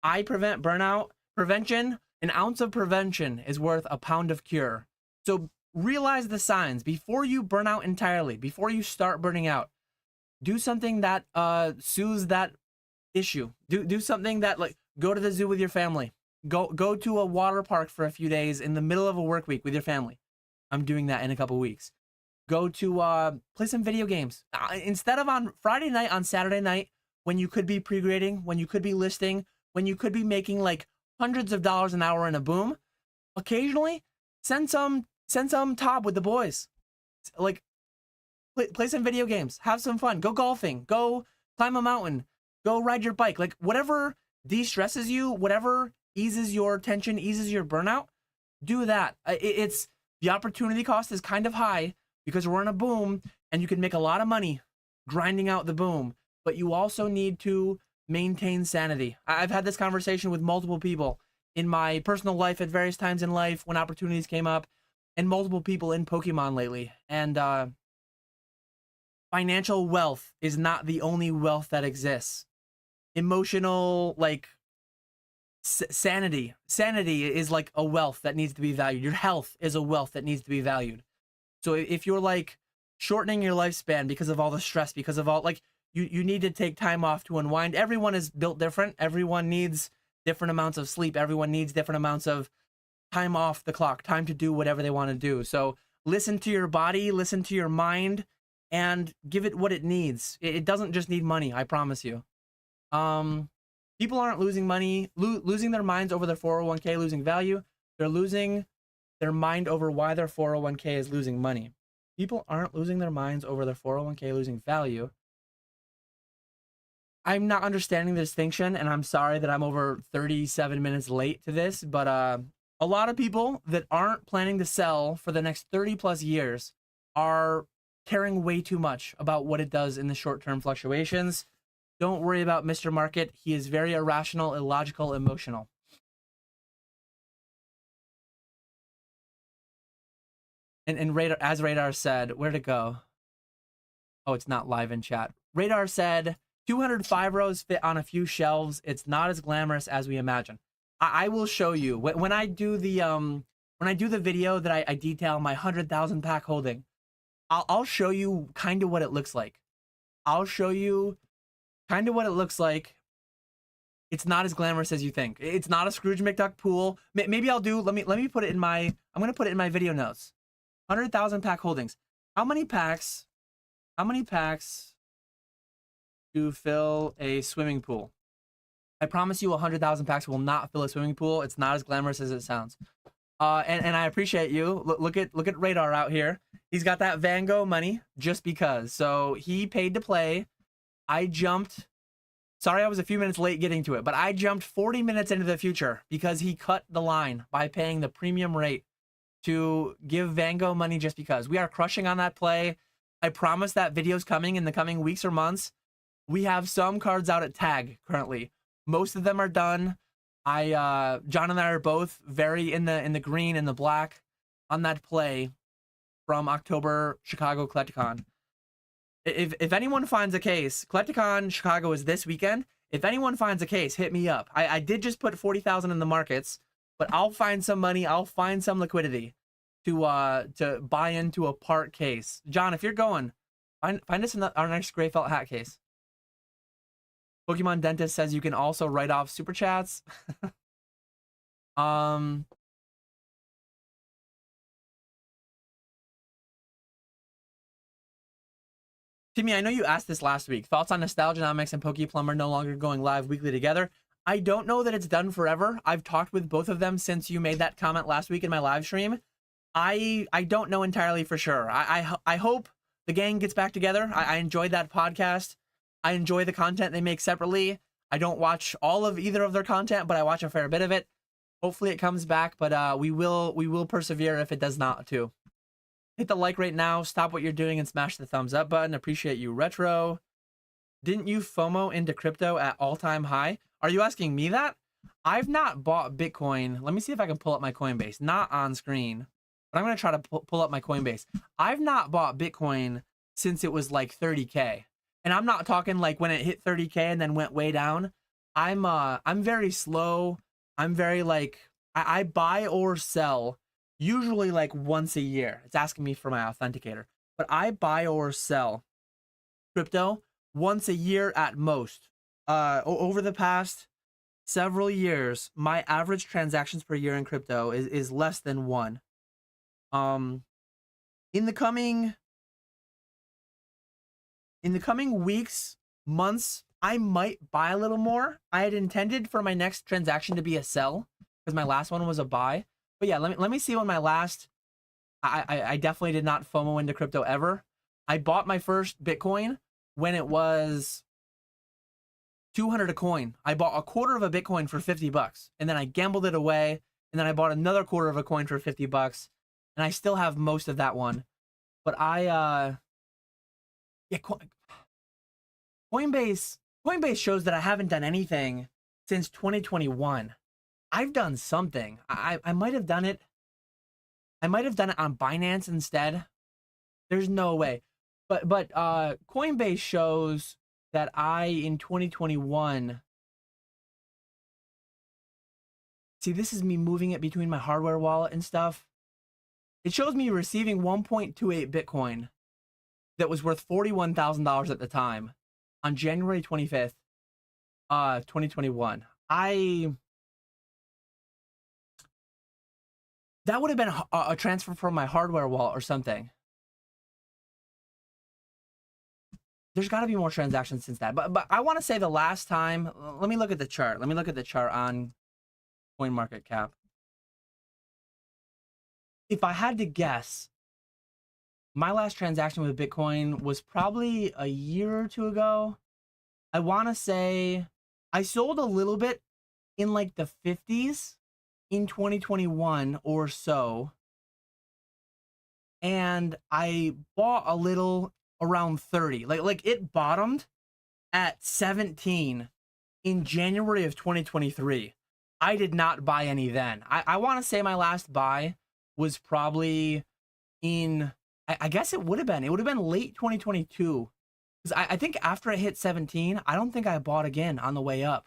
I prevent burnout. Prevention, an ounce of prevention is worth a pound of cure. So realize the signs before you burn out entirely, before you start burning out. Do something that soothes that issue. Do something that, like, go to the zoo with your family. Go to a water park for a few days in the middle of a work week with your family. I'm doing that in a couple weeks. Go to play some video games. Instead of on Friday night, on Saturday night, when you could be pre-grading, when you could be listing, when you could be making like hundreds of dollars an hour in a boom, occasionally send some top with the boys. Like play some video games, have some fun, go golfing, go climb a mountain, go ride your bike, like whatever de-stresses you, whatever eases your tension, eases your burnout, do that. It's the opportunity cost is kind of high because we're in a boom and you can make a lot of money grinding out the boom, but you also need to maintain sanity. I've had this conversation with multiple people in my personal life at various times in life when opportunities came up, and multiple people in Pokemon lately. And financial wealth is not the only wealth that exists. Emotional, like sanity is like a wealth that needs to be valued. Your health is a wealth that needs to be valued. So if you're like shortening your lifespan because of all the stress, because of all, like, you need to take time off to unwind. Everyone is built different. Everyone needs different amounts of sleep. Everyone needs different amounts of time off the clock, time to do whatever they want to do. So listen to your body, listen to your mind, and give it what it needs. It doesn't just need money, I promise you. People aren't losing money, losing their minds over their 401k, losing value. They're losing their mind over why their 401k is losing money. People aren't losing their minds over their 401k losing value. I'm not understanding the distinction, and I'm sorry that I'm over 37 minutes late to this, but a lot of people that aren't planning to sell for the next 30 plus years are caring way too much about what it does in the short-term fluctuations. Don't worry about Mr. Market. He is very irrational, illogical, emotional. And Radar, as Radar said, where'd it go? Oh, it's not live in chat. Radar said 205 rows fit on a few shelves. It's not as glamorous as we imagine. I will show you when I do the video that I detail my 100,000 pack holding. I'll show you kind of what it looks like. I'll show you kind of what it looks like. It's not as glamorous as you think. It's not a Scrooge McDuck pool. Maybe I'll do. Let me put it in my. I'm gonna put it in my video notes. 100,000 pack holdings. How many packs? How many packs to fill a swimming pool? I promise you 100,000 packs will not fill a swimming pool. It's not as glamorous as it sounds. And I appreciate you. Look at Radar out here. He's got that Van Gogh money just because. So he paid to play. I jumped. Sorry, I was a few minutes late getting to it, but I jumped 40 minutes into the future because he cut the line by paying the premium rate to give Van Gogh money just because. We are crushing on that play. I promise that video's coming in the coming weeks or months. We have some cards out at tag currently. Most of them are done. John and I are both very in the green and the black on that play from October Chicago Collecticon. If anyone finds a case, Collecticon Chicago is this weekend. If anyone finds a case, hit me up. I did just put 40,000 in the markets, but I'll find some money. I'll find some liquidity to buy into a part case. John, if you're going, find us our next gray felt hat case. Pokemon Dentist says you can also write off super chats. Timmy, I know you asked this last week. Thoughts on Nostalgianomics and PokePlumber no longer going live weekly together? I don't know that it's done forever. I've talked with both of them since you made that comment last week in my live stream. I don't know entirely for sure. I hope the gang gets back together. I enjoyed that podcast. I enjoy the content they make separately. I don't watch all of either of their content, but I watch a fair bit of it. Hopefully it comes back, but we will persevere if it does not too. Hit the like right now, stop what you're doing, and smash the thumbs up button. Appreciate you, Retro. Didn't you FOMO into crypto at all-time high? Are you asking me that? I've not bought Bitcoin. Let me see if I can pull up my Coinbase. Not on screen, but I'm going to try to pull up my Coinbase. I've not bought Bitcoin since it was like 30K. And I'm not talking like when it hit 30K and then went way down. I'm very slow. I'm very like, I buy or sell usually like once a year. It's asking me for my authenticator, but I buy or sell crypto once a year at most. Over the past several years, my average transactions per year in crypto is less than one. in the coming weeks, months, I might buy a little more. I had intended for my next transaction to be a sell because my last one was a buy. But yeah, let me see when my last. I definitely did not FOMO into crypto ever. I bought my first Bitcoin when it was 200 a coin. I bought a quarter of a Bitcoin for 50 bucks, and then I gambled it away, and then I bought another quarter of a coin for 50 bucks, and I still have most of that one. But yeah, Coinbase shows that I haven't done anything since 2021. I've done something. I might have done it. I might have done it on Binance instead. There's no way. But Coinbase shows that I in 2021. See, this is me moving it between my hardware wallet and stuff. It shows me receiving 1.28 Bitcoin that was worth $41,000 at the time on January 25th, 2021. That would have been a transfer from my hardware wallet or something. There's got to be more transactions since that. But I want to say the last time, let me look at the chart. Let me look at the chart on CoinMarketCap. If I had to guess, my last transaction with Bitcoin was probably a year or two ago. I want to say I sold a little bit in like the 50s in 2021 or so. And I bought a little around 30. Like it bottomed at 17 in January of 2023. I did not buy any then. I want to say my last buy was probably in, I guess it would have been late 2022. Because I think after I hit 17, I don't think I bought again on the way up.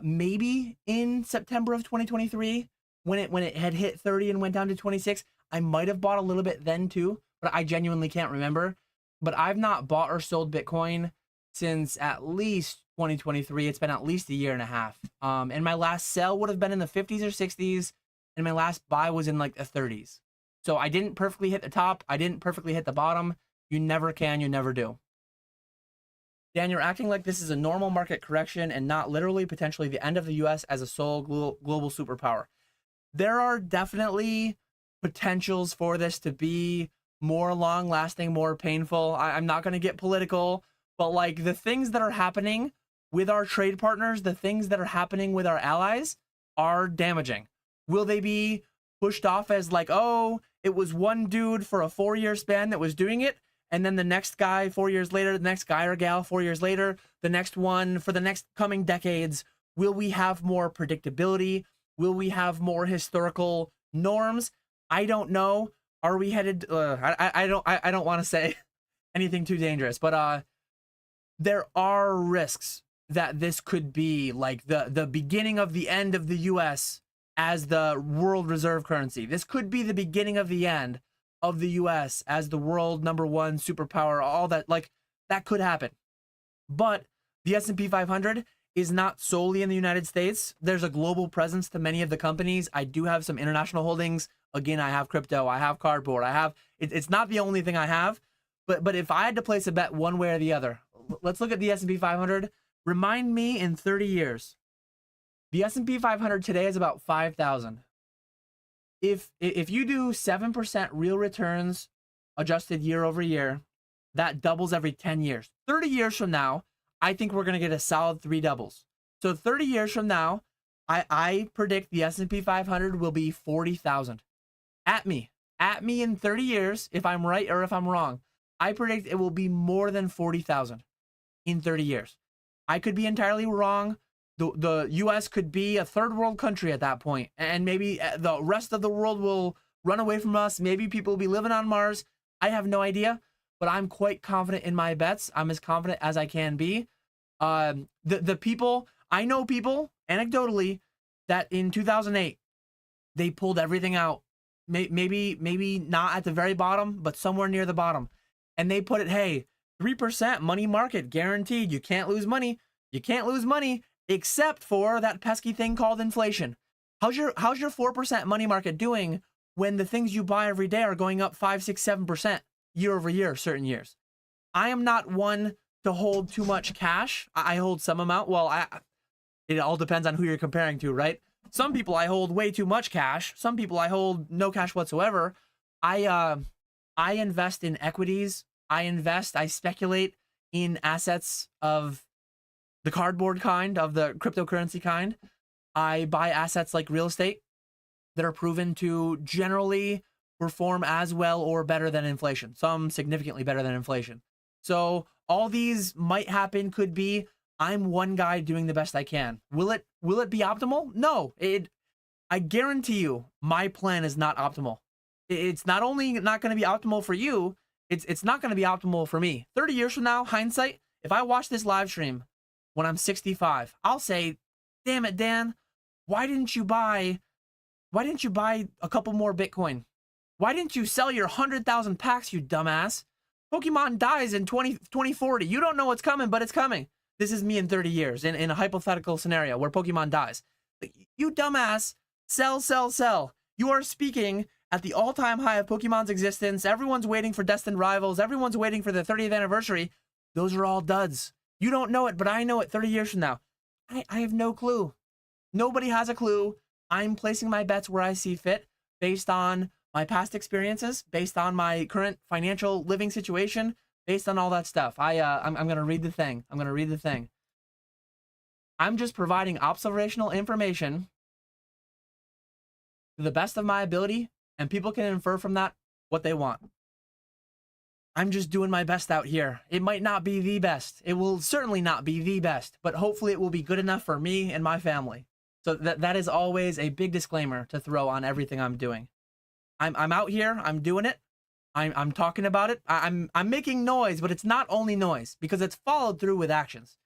Maybe in September of 2023, when it had hit 30 and went down to 26, I might have bought a little bit then too, but I genuinely can't remember. But I've not bought or sold Bitcoin since at least 2023. It's been at least a year and a half. And my last sell would have been in the 50s or 60s, and my last buy was in like the 30s. So I didn't perfectly hit the top. I didn't perfectly hit the bottom. You never can, you never do. Dan, you're acting like this is a normal market correction and not literally potentially the end of the US as a sole global superpower. There are definitely potentials for this to be more long lasting, more painful. I'm not going to get political, but like the things that are happening with our trade partners, the things that are happening with our allies are damaging. Will they be pushed off as like, oh, it was one dude for a 4-year span that was doing it, and then the next guy 4 years later, the next guy or gal 4 years later, the next one for the next coming decades? Will we have more predictability? Will we have more historical norms? I don't know. Are we headed? I don't want to say anything too dangerous, but there are risks that this could be like the beginning of the end of the U.S. as the world reserve currency. This could be the beginning of the end of the US as the world #1 superpower. All that, like, that could happen. But the S&P 500 is not solely in the United States. There's a global presence to many of the companies. I do have some international holdings. Again, I have crypto, I have cardboard, I have, it's not the only thing I have, but if I had to place a bet one way or the other, let's look at the S&P 500. Remind me in 30 years. The S&P 500 today is about 5,000. If you do 7% real returns adjusted year over year, that doubles every 10 years. 30 years from now, I think we're going to get a solid 3 doubles. So 30 years from now, I predict the S&P 500 will be 40,000. At me in 30 years, if I'm right or if I'm wrong, I predict it will be more than 40,000 in 30 years. I could be entirely wrong. The US could be a third world country at that point, and maybe the rest of the world will run away from us. Maybe people will be living on Mars. I have no idea, but I'm quite confident in my bets. I'm as confident as I can be. The people, I know people, anecdotally, that in 2008, they pulled everything out. Maybe not at the very bottom, but somewhere near the bottom. And they put it, hey, 3% money market guaranteed. You can't lose money. You can't lose money. Except for that pesky thing called inflation. How's your 4% money market doing when the things you buy every day are going up 5, 6, 7% year over year, certain years. I am not one to hold too much cash. I hold some amount. Well, it all depends on who you're comparing to, right? Some people I hold way too much cash. Some people I hold no cash whatsoever. I invest in equities. I speculate in assets of the cardboard kind, of the cryptocurrency kind. I buy assets like real estate that are proven to generally perform as well or better than inflation. Some significantly better than inflation. So all these might happen, could be. I'm one guy doing the best I can. Will it be optimal? No. I guarantee you my plan is not optimal. It's not only not going to be optimal for you, it's not going to be optimal for me. 30 years from now, hindsight, if I watch this live stream when I'm 65, I'll say, "Damn it, Dan, why didn't you buy a couple more Bitcoin? Why didn't you sell your 100,000 packs, you dumbass? Pokemon dies in 2040. You don't know what's coming, but it's coming." This is me in 30 years in a hypothetical scenario where Pokemon dies. You dumbass, sell. You are speaking at the all-time high of Pokemon's existence. Everyone's waiting for Destined Rivals. Everyone's waiting for the 30th anniversary. Those are all duds. You don't know it, but I know it 30 years from now. I have no clue. Nobody has a clue. I'm placing my bets where I see fit based on my past experiences, based on my current financial living situation, based on all that stuff. I'm going to read the thing. I'm just providing observational information to the best of my ability, and people can infer from that what they want. I'm just doing my best out here. It might not be the best. It will certainly not be the best, but hopefully it will be good enough for me and my family. So that is always a big disclaimer to throw on everything I'm doing. I'm out here. I'm doing it. I'm talking about it. I'm making noise, but it's not only noise because it's followed through with actions.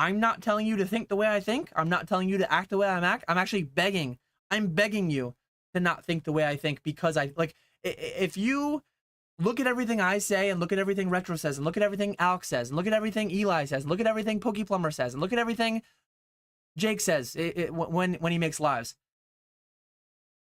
I'm not telling you to think the way I think. I'm not telling you to act the way I act. I'm actually begging. I'm begging you to not think the way I think, because if you look at everything I say and look at everything Retro says and look at everything Alex says and look at everything Eli says and look at everything PokePlumber says and look at everything Jake says when he makes lives.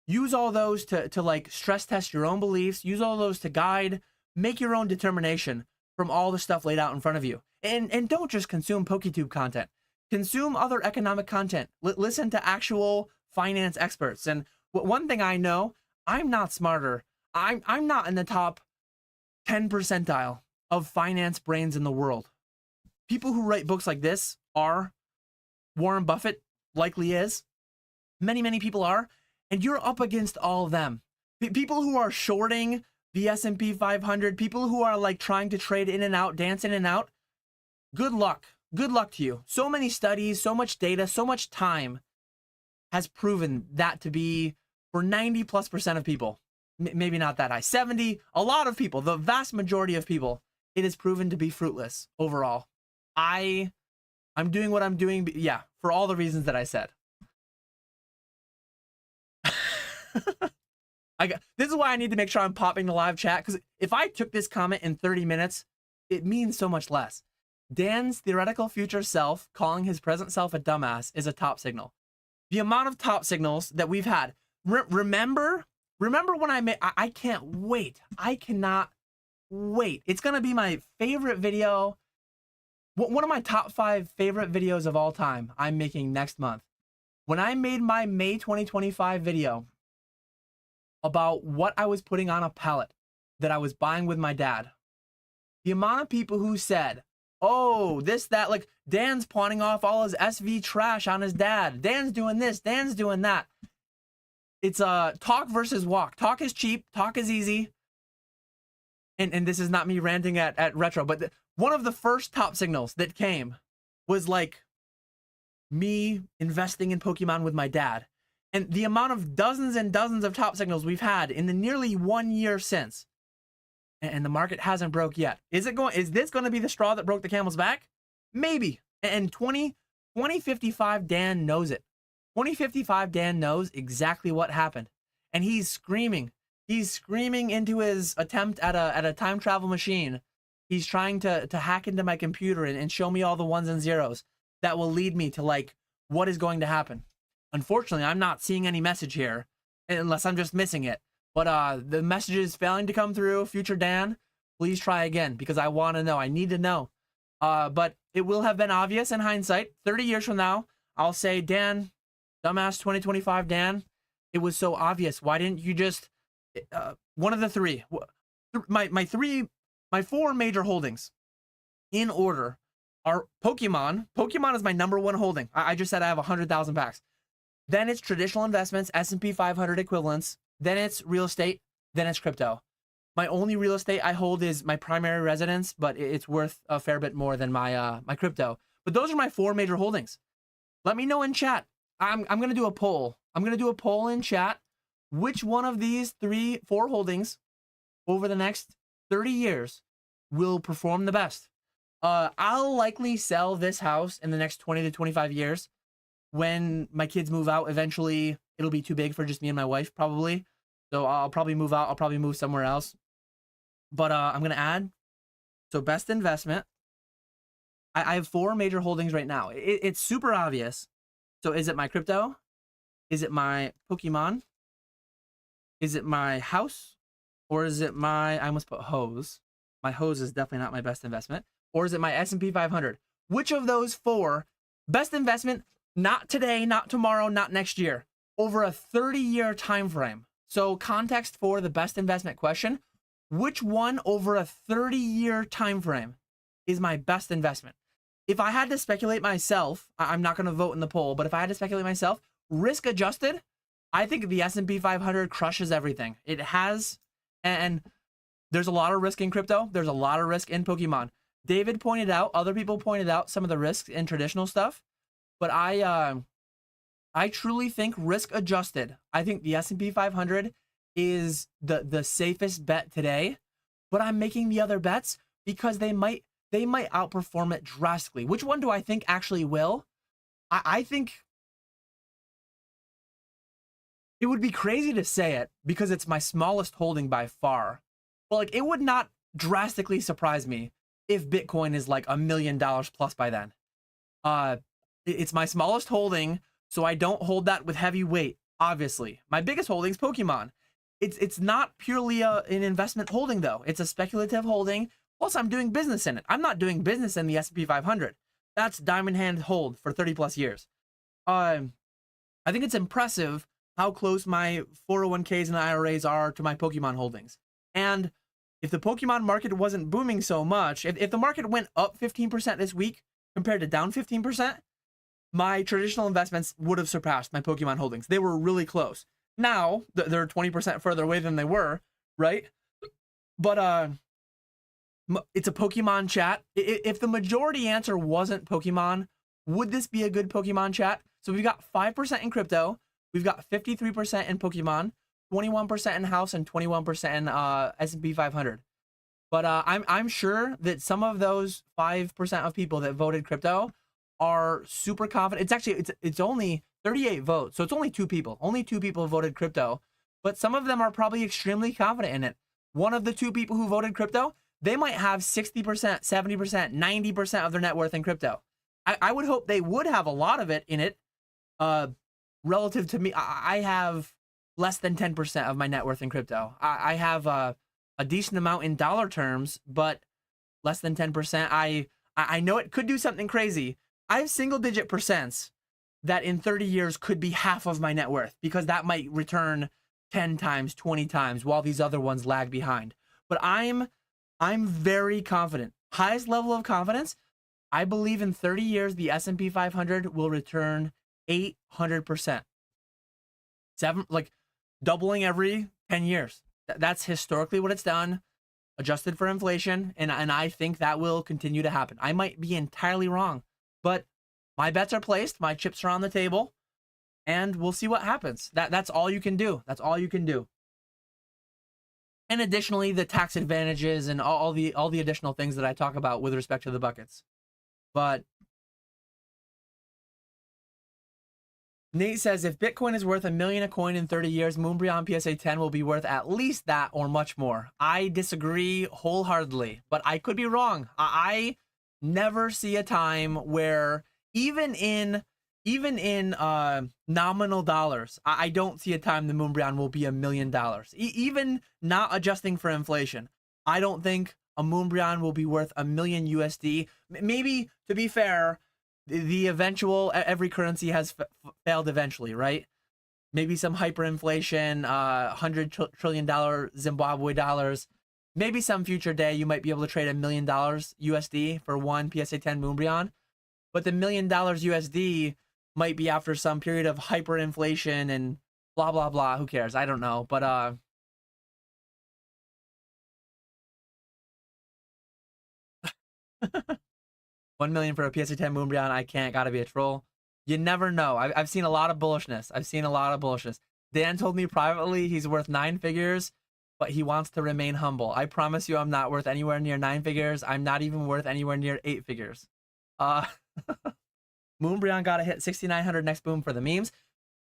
Use all those to like stress test your own beliefs. Use all those to guide, make your own determination from all the stuff laid out in front of you. And don't just consume PokeTube content. Consume other economic content. Listen to actual finance experts. And one thing I know, I'm not smarter. I'm not in the top 10 percentile of finance brains in the world. People who write books like this are. Warren Buffett likely is. Many people are. And you're up against all of them. People who are shorting the S&P 500, people who are like trying to trade in and out, dance in and out. Good luck. Good luck to you. So many studies, so much data, so much time has proven that to be for 90+% of people. Maybe not that high. 70, a lot of people, the vast majority of people, it is proven to be fruitless overall. I'm doing what I'm doing, yeah, for all the reasons that I said. This is why I need to make sure I'm popping the live chat, because if I took this comment in 30 minutes, it means so much less. Dan's theoretical future self calling his present self a dumbass is a top signal. The amount of top signals that we've had. Remember when I can't wait. I cannot wait. It's going to be my favorite video. One of my top 5 favorite videos of all time I'm making next month. When I made my May 2025 video about what I was putting on a pallet that I was buying with my dad, the amount of people who said, "Oh, this, that," like Dan's pawning off all his SV trash on his dad. Dan's doing this, Dan's doing that. It's talk versus walk. Talk is cheap, talk is easy. And this is not me ranting at Retro, but one of the first top signals that came was like me investing in Pokemon with my dad. And the amount of dozens and dozens of top signals we've had in the nearly 1 year since. And the market hasn't broke yet. Is this going to be the straw that broke the camel's back? Maybe. And 2055 Dan knows it. 2055 Dan knows exactly what happened. And he's screaming. He's screaming into his attempt at a time travel machine. He's trying to hack into my computer and show me all the ones and zeros that will lead me to like what is going to happen. Unfortunately, I'm not seeing any message here unless I'm just missing it. But the message is failing to come through. Future Dan, please try again because I want to know. I need to know. But it will have been obvious in hindsight. 30 years from now, I'll say, Dan, dumbass 2025 Dan, it was so obvious. Why didn't you just one of the three? My four major holdings in order are Pokemon. Pokemon is my #1 holding. I just said I have 100,000 packs. Then it's traditional investments, S&P 500 equivalents. Then it's real estate. Then it's crypto. My only real estate I hold is my primary residence, but it's worth a fair bit more than my my crypto. But those are my four major holdings. Let me know in chat. I'm gonna do a poll. I'm gonna do a poll in chat. Which one of these four holdings over the next 30 years will perform the best? I'll likely sell this house in the next 20 to 25 years. When my kids move out, eventually it'll be too big for just me and my wife, probably. So I'll probably move out. I'll probably move somewhere else. But I'm going to add, so best investment. I have four major holdings right now. It's super obvious. So is it my crypto? Is it my Pokemon? Is it my house? Or is it my, I almost put hose. My hose is definitely not my best investment. Or is it my S&P 500? Which of those four, best investment, not today, not tomorrow, not next year, over a 30-year time frame? So context for the best investment question, which one over a 30-year time frame is my best investment? If I had to speculate myself, I'm not going to vote in the poll, but if I had to speculate myself, risk adjusted, I think the S&P 500 crushes everything. It has, and there's a lot of risk in crypto. There's a lot of risk in Pokemon. David pointed out, other people pointed out some of the risks in traditional stuff, but I truly think risk adjusted. I think the S&P 500 is the safest bet today, but I'm making the other bets because they might outperform it drastically. Which one do I think actually will? I think it would be crazy to say it because it's my smallest holding by far. But like, it would not drastically surprise me if Bitcoin is like $1 million plus by then. It's my smallest holding, so I don't hold that with heavy weight, obviously. My biggest holding is Pokemon. It's not purely an investment holding, though. It's a speculative holding, plus I'm doing business in it. I'm not doing business in the S&P 500. That's diamond hand hold for 30 plus years. I think it's impressive how close my 401ks and IRAs are to my Pokemon holdings. And if the Pokemon market wasn't booming so much, if the market went up 15% this week compared to down 15%, my traditional investments would have surpassed my Pokemon holdings. They were really close. Now, they're 20% further away than they were, right? But it's a Pokemon chat. If the majority answer wasn't Pokemon, would this be a good Pokemon chat? So we've got 5% in crypto. We've got 53% in Pokemon, 21% in house, and 21% in S&P 500. But I'm sure that some of those 5% of people that voted crypto are super confident. It's actually it's only 38 votes, so it's only two people. Only two people voted crypto, but some of them are probably extremely confident in it. One of the two people who voted crypto, they might have 60%, 70%, 90% of their net worth in crypto. I would hope they would have a lot of it in it. Relative to me, I have less than 10% of my net worth in crypto. I have a decent amount in dollar terms, but less than 10%. I know it could do something crazy. I have single-digit percents that in 30 years could be half of my net worth because that might return 10 times, 20 times while these other ones lag behind. But I'm very confident. Highest level of confidence, I believe in 30 years the S&P 500 will return 800%. Like doubling every 10 years. That's historically what it's done, adjusted for inflation, and I think that will continue to happen. I might be entirely wrong, but my bets are placed, my chips are on the table, and we'll see what happens. That's all you can do. That's all you can do. And additionally, the tax advantages and all the additional things that I talk about with respect to the buckets. But Nate says, if Bitcoin is worth $1 million a coin in 30 years, Moonbreon PSA 10 will be worth at least that or much more. I disagree wholeheartedly, but I could be wrong. I never see a time where even in even in nominal dollars, I don't see a time the Moonbryon will be $1 million. Even not adjusting for inflation, I don't think a Moonbryon will be worth $1 million USD. Maybe, to be fair, the eventual, every currency has failed eventually, right? Maybe some hyperinflation, $100 trillion Zimbabwe dollars. Maybe some future day you might be able to trade $1 million USD for one PSA 10 Moonbryon. But the $1 million USD might be after some period of hyperinflation and blah, blah, blah. Who cares? I don't know. But 1 million for a PSA 10 Moonbryon. I can't. Gotta be a troll. You never know. I've seen a lot of bullishness. I've seen a lot of bullishness. Dan told me privately he's worth 9 figures, but he wants to remain humble. I promise you I'm not worth anywhere near 9 figures. I'm not even worth anywhere near 8 figures. Moonbryon got to hit 6,900 next boom for the memes.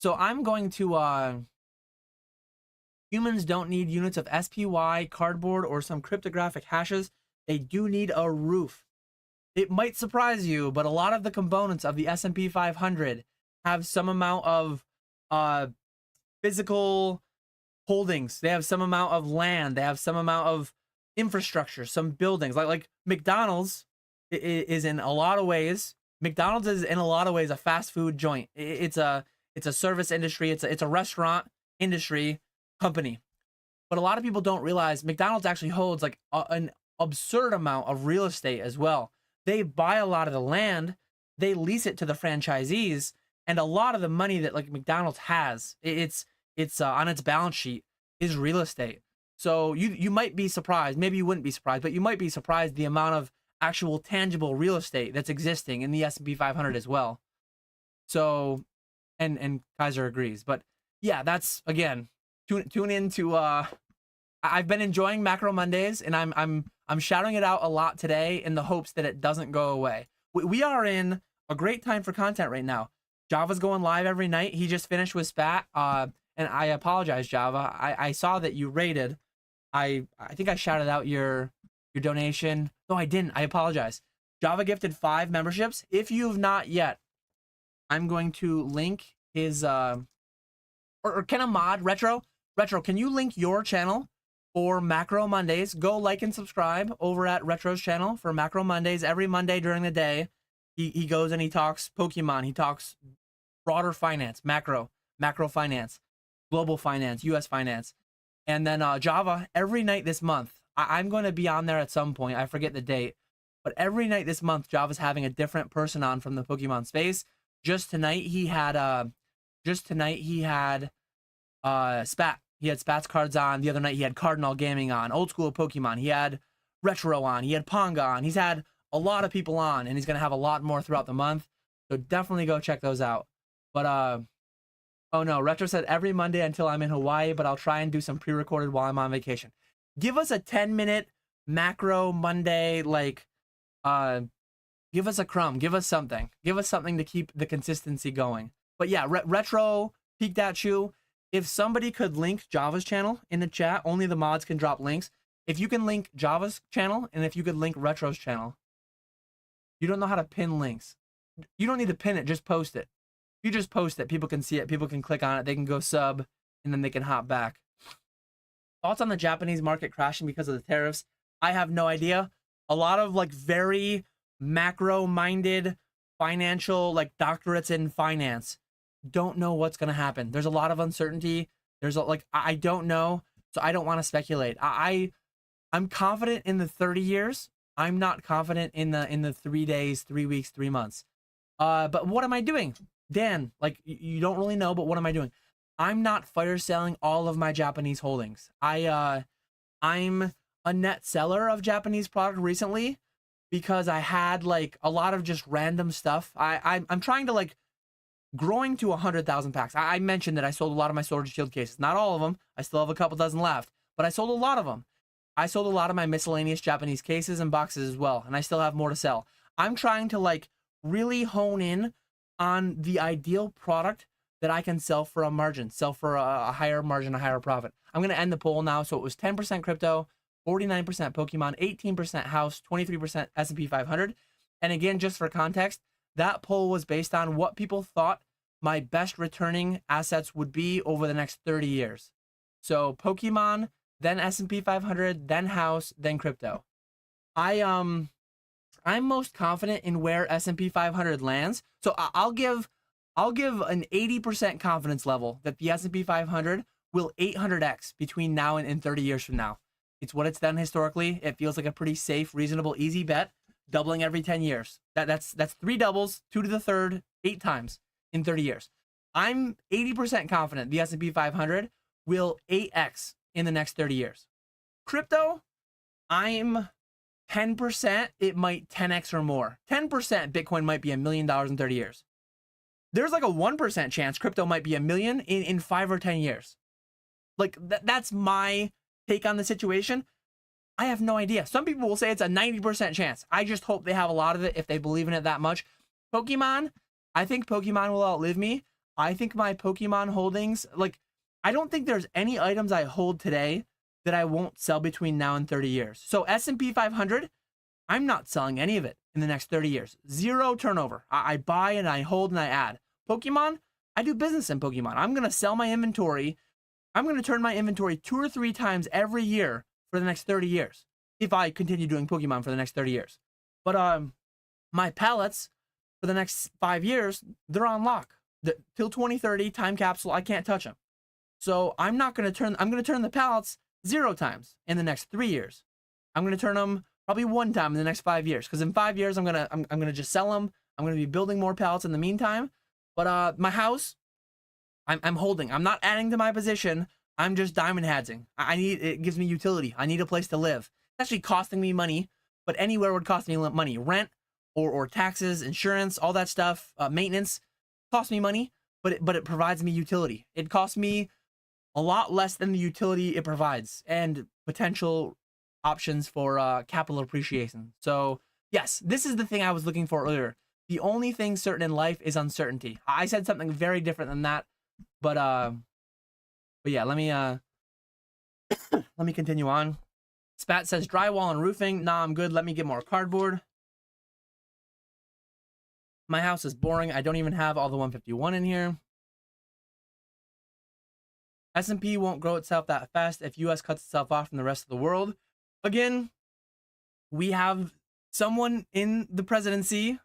So I'm going to humans don't need units of SPY, cardboard, or some cryptographic hashes. They do need a roof. It might surprise you, but a lot of the components of the S&P 500 have some amount of physical holdings. They have some amount of land. They have some amount of infrastructure, some buildings. Like McDonald's is in a lot of ways. McDonald's is in a lot of ways a fast food joint. It's a service industry. It's a restaurant industry company. But a lot of people don't realize McDonald's actually holds like an absurd amount of real estate as well. They buy a lot of the land, they lease it to the franchisees, and a lot of the money that like McDonald's has, it's on its balance sheet is real estate. So you might be surprised, maybe you wouldn't be surprised, but you might be surprised the amount of actual tangible real estate that's existing in the S&P 500 as well. So, and Kaiser agrees, but yeah, that's again, tune into I've been enjoying Macro Mondays, and I'm shouting it out a lot today in the hopes that it doesn't go away. We are in a great time for content right now. Java's going live every night. He just finished with Spat, and I apologize, Java. I saw that you rated. I think I shouted out your donation. No, I didn't. I apologize. Java gifted 5 memberships. If you've not yet, I'm going to link his or can a mod Retro, can you link your channel for Macro Mondays? Go like and subscribe over at Retro's channel for Macro Mondays. Every Monday during the day, he goes and he talks Pokemon. He talks broader finance, macro finance, global finance, US finance. And then Java, every night this month, I'm going to be on there at some point. I forget the date. But every night this month, Java's having a different person on from the Pokemon space. Just tonight, he had Spat. He had Spat's cards on. The other night, he had Cardinal Gaming on. Old School Pokemon. He had Retro on. He had Ponga on. He's had a lot of people on, and he's going to have a lot more throughout the month. So definitely go check those out. But, oh no, Retro said every Monday until I'm in Hawaii, but I'll try and do some pre-recorded while I'm on vacation. Give us a 10-minute Macro Monday, like, give us a crumb. Give us something. Give us something to keep the consistency going. But yeah, Retro peeked at you. If somebody could link Java's channel in the chat, only the mods can drop links. If you can link Java's channel, and if you could link Retro's channel. You don't know how to pin links. You don't need to pin it, just post it. If you just post it, people can see it, people can click on it, they can go sub, and then they can hop back. Thoughts on the Japanese market crashing because of the tariffs? I have no idea. A lot of like very macro-minded financial, like doctorates in finance, don't know what's going to happen. There's a lot of uncertainty. There's I don't know, so I don't want to speculate. I'm confident in the 30 years. I'm not confident in the 3 days, 3 weeks, 3 months. But what am I doing? Dan, like you don't really know, but what am I doing? I'm not fire selling all of my Japanese holdings. I'm a net seller of Japanese product recently because I had like a lot of just random stuff. I'm trying to like growing to 100,000 packs. I mentioned that I sold a lot of my Sword and Shield cases. Not all of them. I still have a couple dozen left, but I sold a lot of them. I sold a lot of my miscellaneous Japanese cases and boxes as well, and I still have more to sell. I'm trying to like really hone in on the ideal product that I can sell for a margin, sell for a higher margin, a higher profit. I'm going to end the poll now. So it was 10% crypto, 49% Pokemon, 18% house, 23% S&P 500. And again, just for context, That poll was based on what people thought my best returning assets would be over the next 30 years. So Pokemon, then S&P 500, then house, then crypto. I'm most confident in where S&P 500 lands. So I'll give an 80% confidence level that the S&P 500 will 800x between now and 30 years from now. It's what it's done historically. It feels like a pretty safe, reasonable, easy bet, doubling every 10 years. That's 3 doubles, 2 to the third, 8 times in 30 years. I'm 80% confident the S&P 500 will 8x in the next 30 years. Crypto, I'm 10%, it might 10x or more. 10% Bitcoin might be $1 million in 30 years. There's like a 1% chance crypto might be $1 million in 5 or 10 years. Like that's my take on the situation. I have no idea. Some people will say it's a 90% chance. I just hope they have a lot of it if they believe in it that much. Pokemon, I think Pokemon will outlive me. I think my Pokemon holdings, like, I don't think there's any items I hold today that I won't sell between now and 30 years. So S&P 500, I'm not selling any of it in the next 30 years. Zero turnover. I buy and I hold and I add. Pokemon, I do business in Pokemon. I'm going to sell my inventory. I'm going to turn my inventory 2 or 3 times every year for the next 30 years if I continue doing Pokemon for the next 30 years. But my pallets for the next 5 years, they're on lock. Till 2030, time capsule, I can't touch them. So I'm going to turn the pallets 0 times in the next 3 years. I'm going to turn them probably 1 time in the next 5 years, because in 5 years I'm gonna just sell them. I'm gonna be building more pallets in the meantime. But my house, I'm holding. I'm not adding to my position. I'm just diamond hadzing. It gives me utility. I need a place to live. It's actually costing me money, but anywhere would cost me money. Rent or taxes, insurance, all that stuff, maintenance costs me money, but it provides me utility. It costs me a lot less than the utility it provides and potential options for capital appreciation. So yes, this is the thing I was looking for earlier. The only thing certain in life is uncertainty. I said something very different than that, but yeah, let me continue on. Spat says drywall and roofing. Nah, I'm good. Let me get more cardboard. My house is boring. I don't even have all the 151 in here. S&P won't grow itself that fast if US cuts itself off from the rest of the world. Again, we have someone in the presidency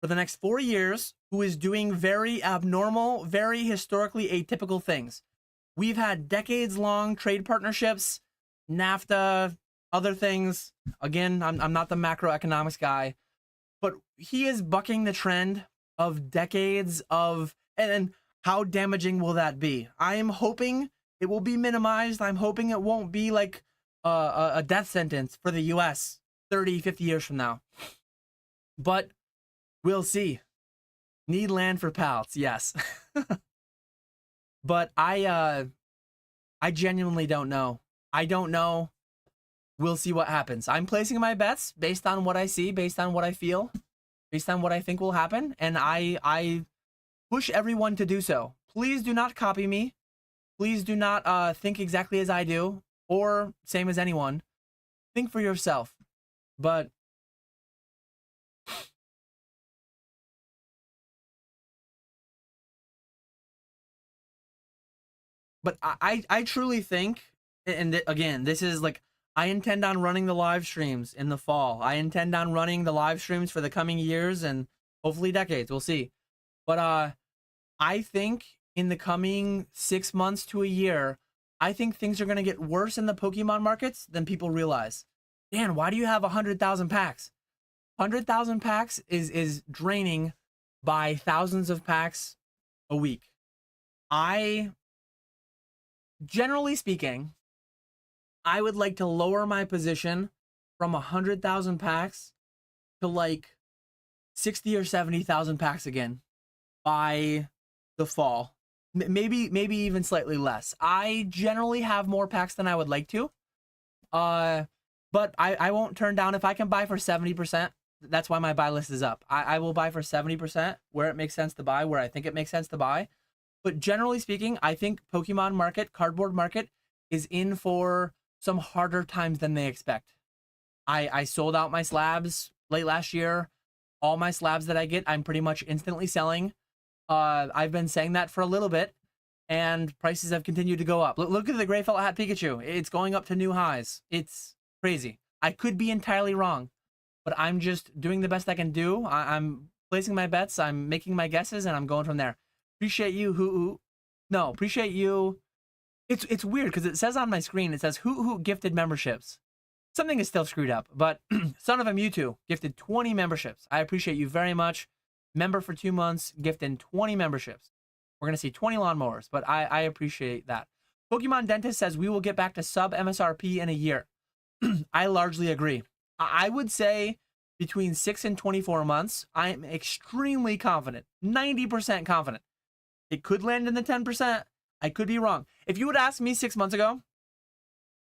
for the next 4 years who is doing very abnormal, very historically atypical things. We've had decades-long trade partnerships, NAFTA, other things. Again, I'm not the macroeconomics guy, but he is bucking the trend of decades of, and how damaging will that be? I'm hoping it will be minimized. I'm hoping it won't be like a death sentence for the US 30, 50 years from now. But we'll see. Need land for pallets, yes. But I genuinely don't know. I don't know. We'll see what happens. I'm placing my bets based on what I see, based on what I feel, based on what I think will happen, and I push everyone to do so. Please do not copy me. Please do not think exactly as I do, or same as anyone. Think for yourself. But I truly think, and again, this is like, I intend on running the live streams in the fall. I intend on running the live streams for the coming years and hopefully decades. We'll see. But I think in the coming 6 months to a year, I think things are going to get worse in the Pokemon markets than people realize. Dan, why do you have 100,000 packs? 100,000 packs is draining by thousands of packs a week. Generally speaking, I would like to lower my position from 100,000 packs to like 60 or 70,000 packs again by the fall. Maybe even slightly less. I generally have more packs than I would like to. But I won't turn down if I can buy for 70%. That's why my buy list is up. I will buy for 70% where it makes sense to buy, where I think it makes sense to buy. But generally speaking, I think Pokemon market, cardboard market is in for some harder times than they expect. I sold out my slabs late last year. All my slabs that I get, I'm pretty much instantly selling. I've been saying that for a little bit, and prices have continued to go up. Look at the gray felt hat Pikachu. It's going up to new highs. It's crazy. I could be entirely wrong, but I'm just doing the best I can do. I'm placing my bets, I'm making my guesses, and I'm going from there. Appreciate you, appreciate you. It's weird because it says on my screen, it says who gifted memberships. Something is still screwed up, but Son of a Mewtwo gifted 20 memberships. I appreciate you very much. Member for 2 months, gifting 20 memberships. We're going to see 20 lawnmowers, but I appreciate that. Pokemon Dentist says we will get back to sub MSRP in a year. I largely agree. I would say between 6 and 24 months, I'm extremely confident, 90% confident. It could land in the 10%. I could be wrong. If you would ask me 6 months ago,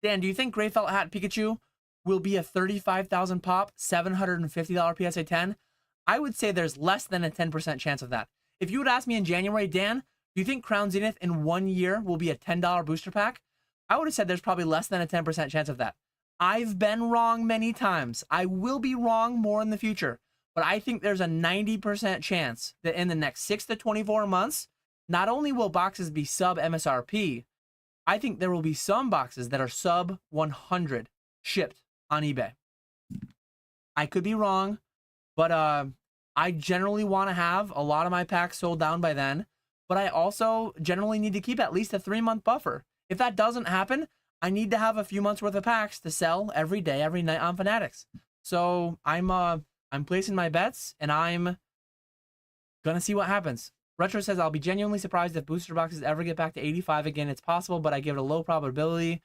Dan, do you think Gray Felt Hat Pikachu will be a 35,000 pop, $750 PSA 10? I would say there's less than a 10% chance of that. If you would ask me in January, Dan, do you think Crown Zenith in 1 year will be a $10 booster pack? I would have said there's probably less than a 10% chance of that. I've been wrong many times. I will be wrong more in the future, but I think there's a 90% chance that in the next 6 to 24 months, not only will boxes be sub MSRP, I think there will be some boxes that are sub 100 shipped on eBay. I could be wrong, but I generally want to have a lot of my packs sold down by then, but I also generally need to keep at least a 3-month buffer. If that doesn't happen, I need to have a few months worth of packs to sell every day, every night on Fanatics. So I'm placing my bets, and I'm gonna see what happens. Retro says, I'll be genuinely surprised if booster boxes ever get back to 85 again. It's possible, but I give it a low probability.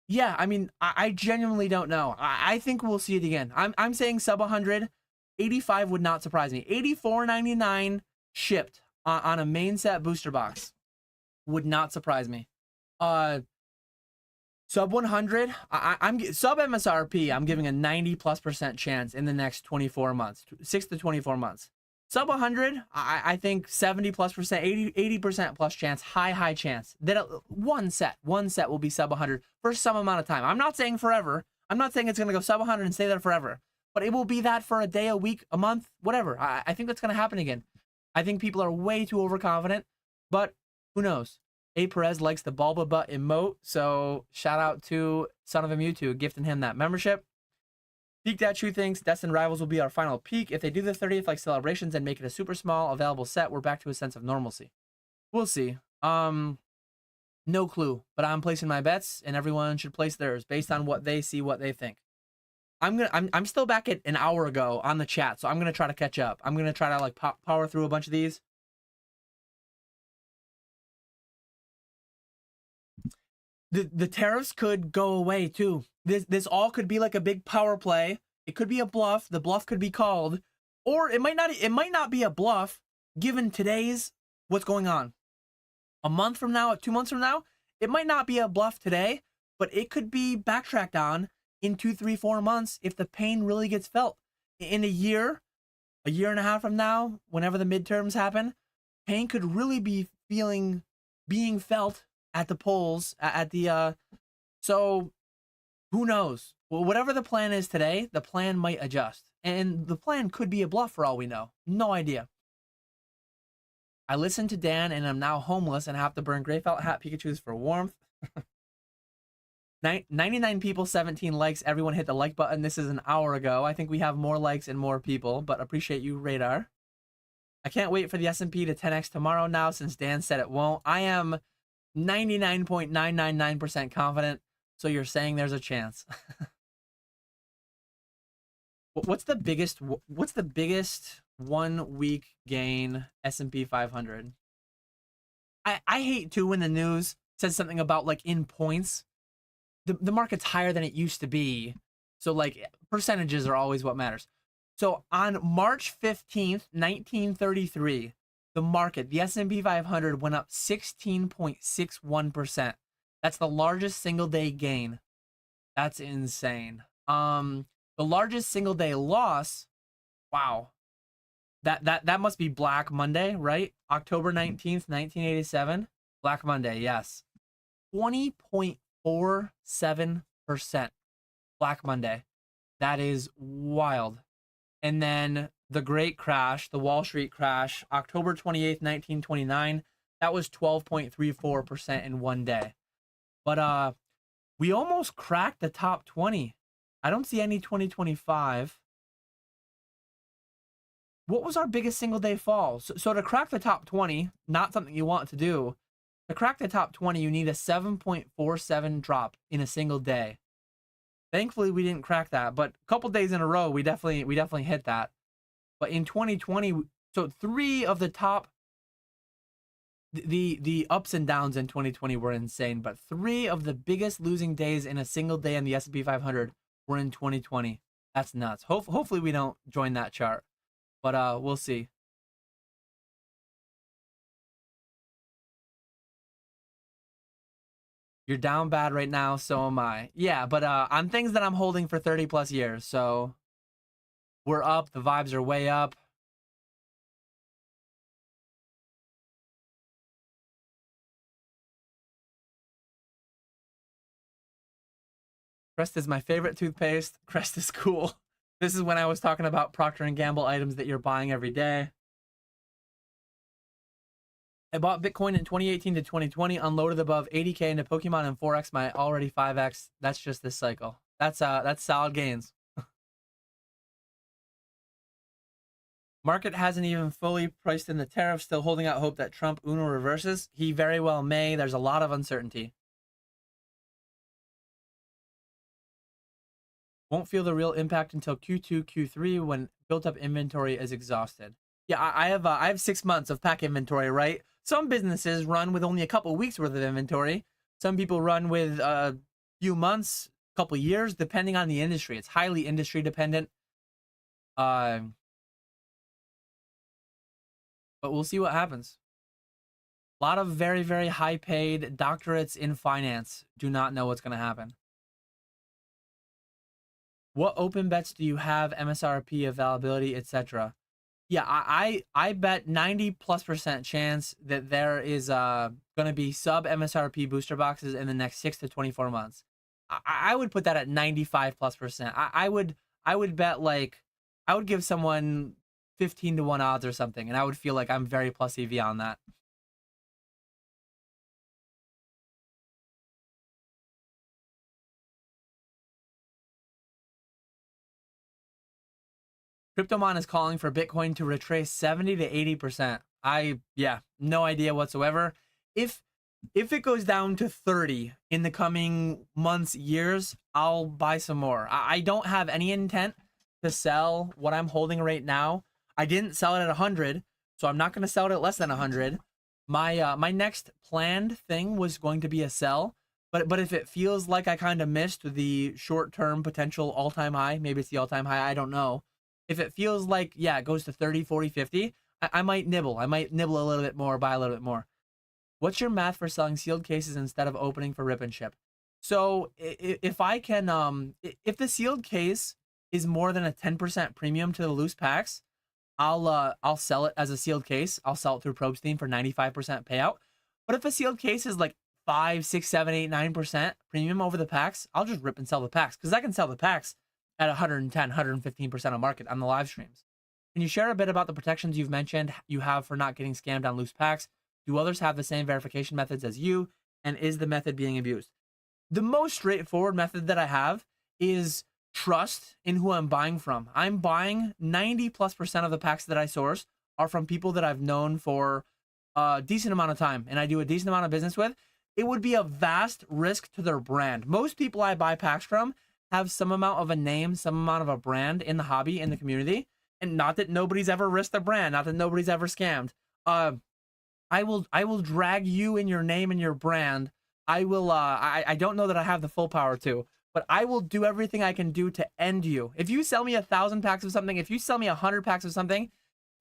Yeah, I mean, I genuinely don't know. I think we'll see it again. I'm saying sub 100. 85 would not surprise me. $84.99 shipped on a main set booster box would not surprise me. Sub 100, I'm sub MSRP. I'm giving a 90+% chance in the next 24 months, 6 to 24 months. Sub 100, I think 70+%, 80% plus chance, high chance that one set will be sub 100 for some amount of time. I'm not saying forever. I'm not saying it's going to go sub 100 and stay there forever, but it will be that for a day, a week, a month, whatever. I think that's going to happen again. I think people are way too overconfident, but who knows? A. Perez likes the Bulba Butt emote, so shout out to Son of a Mewtwo, gifting him that membership. Peak Dad True thinks Destined Rivals will be our final peak. If they do the 30th like celebrations and make it a super small available set, we're back to a sense of normalcy. We'll see. No clue, but I'm placing my bets, and everyone should place theirs based on what they see, what they think. I'm still back at an hour ago on the chat, so I'm gonna try to catch up. I'm gonna try to like power through a bunch of these. The tariffs could go away too. This all could be like a big power play. It could be a bluff. The bluff could be called, or it might not be a bluff given today's what's going on. A month from now, 2 months from now, it might not be a bluff today, but it could be backtracked on in 2, 3, 4 months if the pain really gets felt. In a year and a half from now, whenever the midterms happen, pain could really be being felt at the polls, so who knows? Well, whatever the plan is today, the plan might adjust, and the plan could be a bluff for all we know. No idea. I listened to Dan, and I'm now homeless and have to burn Gray Felt Hat Pikachus for warmth. 99 people, 17 likes. Everyone hit the like button. This is an hour ago. I think we have more likes and more people, but appreciate you, Radar. I can't wait for the S&P to 10x tomorrow now since Dan said it won't. I am 99.999% confident, so you're saying there's a chance. What's the biggest 1 week gain S&P 500? I hate too when the news says something about like in points. The market's higher than it used to be, so like percentages are always what matters. So on March 15th, 1933, the S&P 500 went up 16.61%. That's the largest single day gain. That's insane. The largest single day loss, wow. That must be Black Monday, right? October 19th, 1987. Black Monday, yes. 20.47% Black Monday. That is wild. And then the great crash, the Wall Street crash, October 28th, 1929, that was 12.34% in one day. But we almost cracked the top 20. I don't see any 2025. What was our biggest single day fall? So to crack the top 20, not something you want to do. To crack the top 20, you need a 7.47 drop in a single day. Thankfully, we didn't crack that, but a couple days in a row, we definitely hit that. But in 2020, so three of the top, the ups and downs in 2020 were insane, but three of the biggest losing days in a single day in the S&P 500 were in 2020. That's nuts. Hopefully we don't join that chart, but we'll see. You're down bad right now, so am I. Yeah, but on things that I'm holding for 30 plus years, so we're up. The vibes are way up. Crest is my favorite toothpaste. Crest is cool. This is when I was talking about Procter & Gamble items that you're buying every day. I bought Bitcoin in 2018 to 2020, unloaded above 80K into Pokemon and 4X my already 5X. That's just this cycle. That's solid gains. Market hasn't even fully priced in the tariff, still holding out hope that Trump Uno reverses. He very well may. There's a lot of uncertainty. Won't feel the real impact until Q2, Q3 when built up inventory is exhausted. Yeah, I have 6 months of pack inventory, right? Some businesses run with only a couple weeks worth of inventory. Some people run with a few months, couple years, depending on the industry. It's highly industry dependent. But we'll see what happens. A lot of very, very high paid doctorates in finance do not know what's going to happen. What open bets do you have? MSRP availability, etc. Yeah, I bet 90+% chance that there is going to be sub MSRP booster boxes in the next 6 to 24 months. I would put that at 95+%. I would bet, like, I would give someone 15 to 1 odds or something, and I would feel like I'm very plus EV on that. Cryptomon is calling for Bitcoin to retrace 70 to 80%. Yeah, no idea whatsoever. If it goes down to 30 in the coming months, years, I'll buy some more. I don't have any intent to sell what I'm holding right now. I didn't sell it at 100, so I'm not going to sell it at less than 100. My next planned thing was going to be a sell, but if it feels like I kind of missed the short-term potential all-time high, maybe it's the all-time high, I don't know. If it feels like, yeah, it goes to 30, 40, 50, I might nibble. I might nibble a little bit more, buy a little bit more. What's your math for selling sealed cases instead of opening for rip and ship? So if I can, if the sealed case is more than a 10% premium to the loose packs, I'll sell it as a sealed case. I'll sell it through ProbeSteam for 95% payout. But if a sealed case is like 5, 6, 7, 8, 9% premium over the packs, I'll just rip and sell the packs, because I can sell the packs at 110, 115% of market on the live streams. Can you share a bit about the protections you've mentioned you have for not getting scammed on loose packs? Do others have the same verification methods as you? And is the method being abused? The most straightforward method that I have is trust in who I'm buying from. I'm buying 90+% of the packs that I source are from people that I've known for a decent amount of time and I do a decent amount of business with. It would be a vast risk to their brand. Most people I buy packs from have some amount of a name, some amount of a brand in the hobby, in the community. And not that nobody's ever risked a brand, not that nobody's ever scammed. I will drag you in your name and your brand. I will I don't know that I have the full power to, but I will do everything I can do to end you. If you sell me 1,000 packs of something, if you sell me 100 packs of something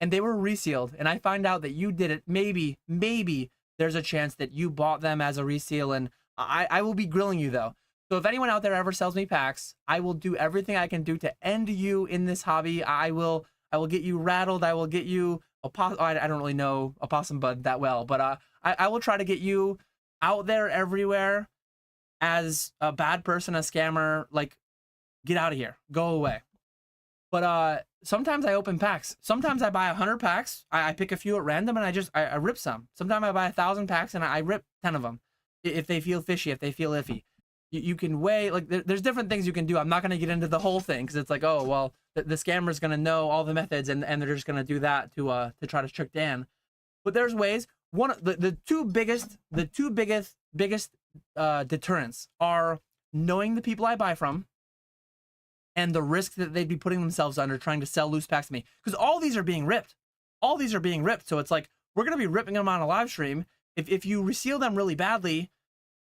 and they were resealed and I find out that you did it, maybe there's a chance that you bought them as a reseal, and I will be grilling you though. So if anyone out there ever sells me packs, I will do everything I can do to end you in this hobby. I will get you rattled. I will get you I don't really know Opossum Bud that well, but I will try to get you out there everywhere as a bad person, a scammer. Like, get out of here, go away. But sometimes I open packs. Sometimes I buy 100 packs. I pick a few at random and I rip some. Sometimes I buy 1,000 packs and I rip 10 of them if they feel fishy, if they feel iffy. You can weigh, like, there's different things you can do. I'm not going to get into the whole thing because it's like, oh, well, the scammer's going to know all the methods and they're just going to do that to try to trick Dan. But there's ways. One of the two biggest deterrents are knowing the people I buy from and the risk that they'd be putting themselves under trying to sell loose packs to me. Because all these are being ripped. All these are being ripped. So it's like, we're going to be ripping them on a live stream. If you reseal them really badly,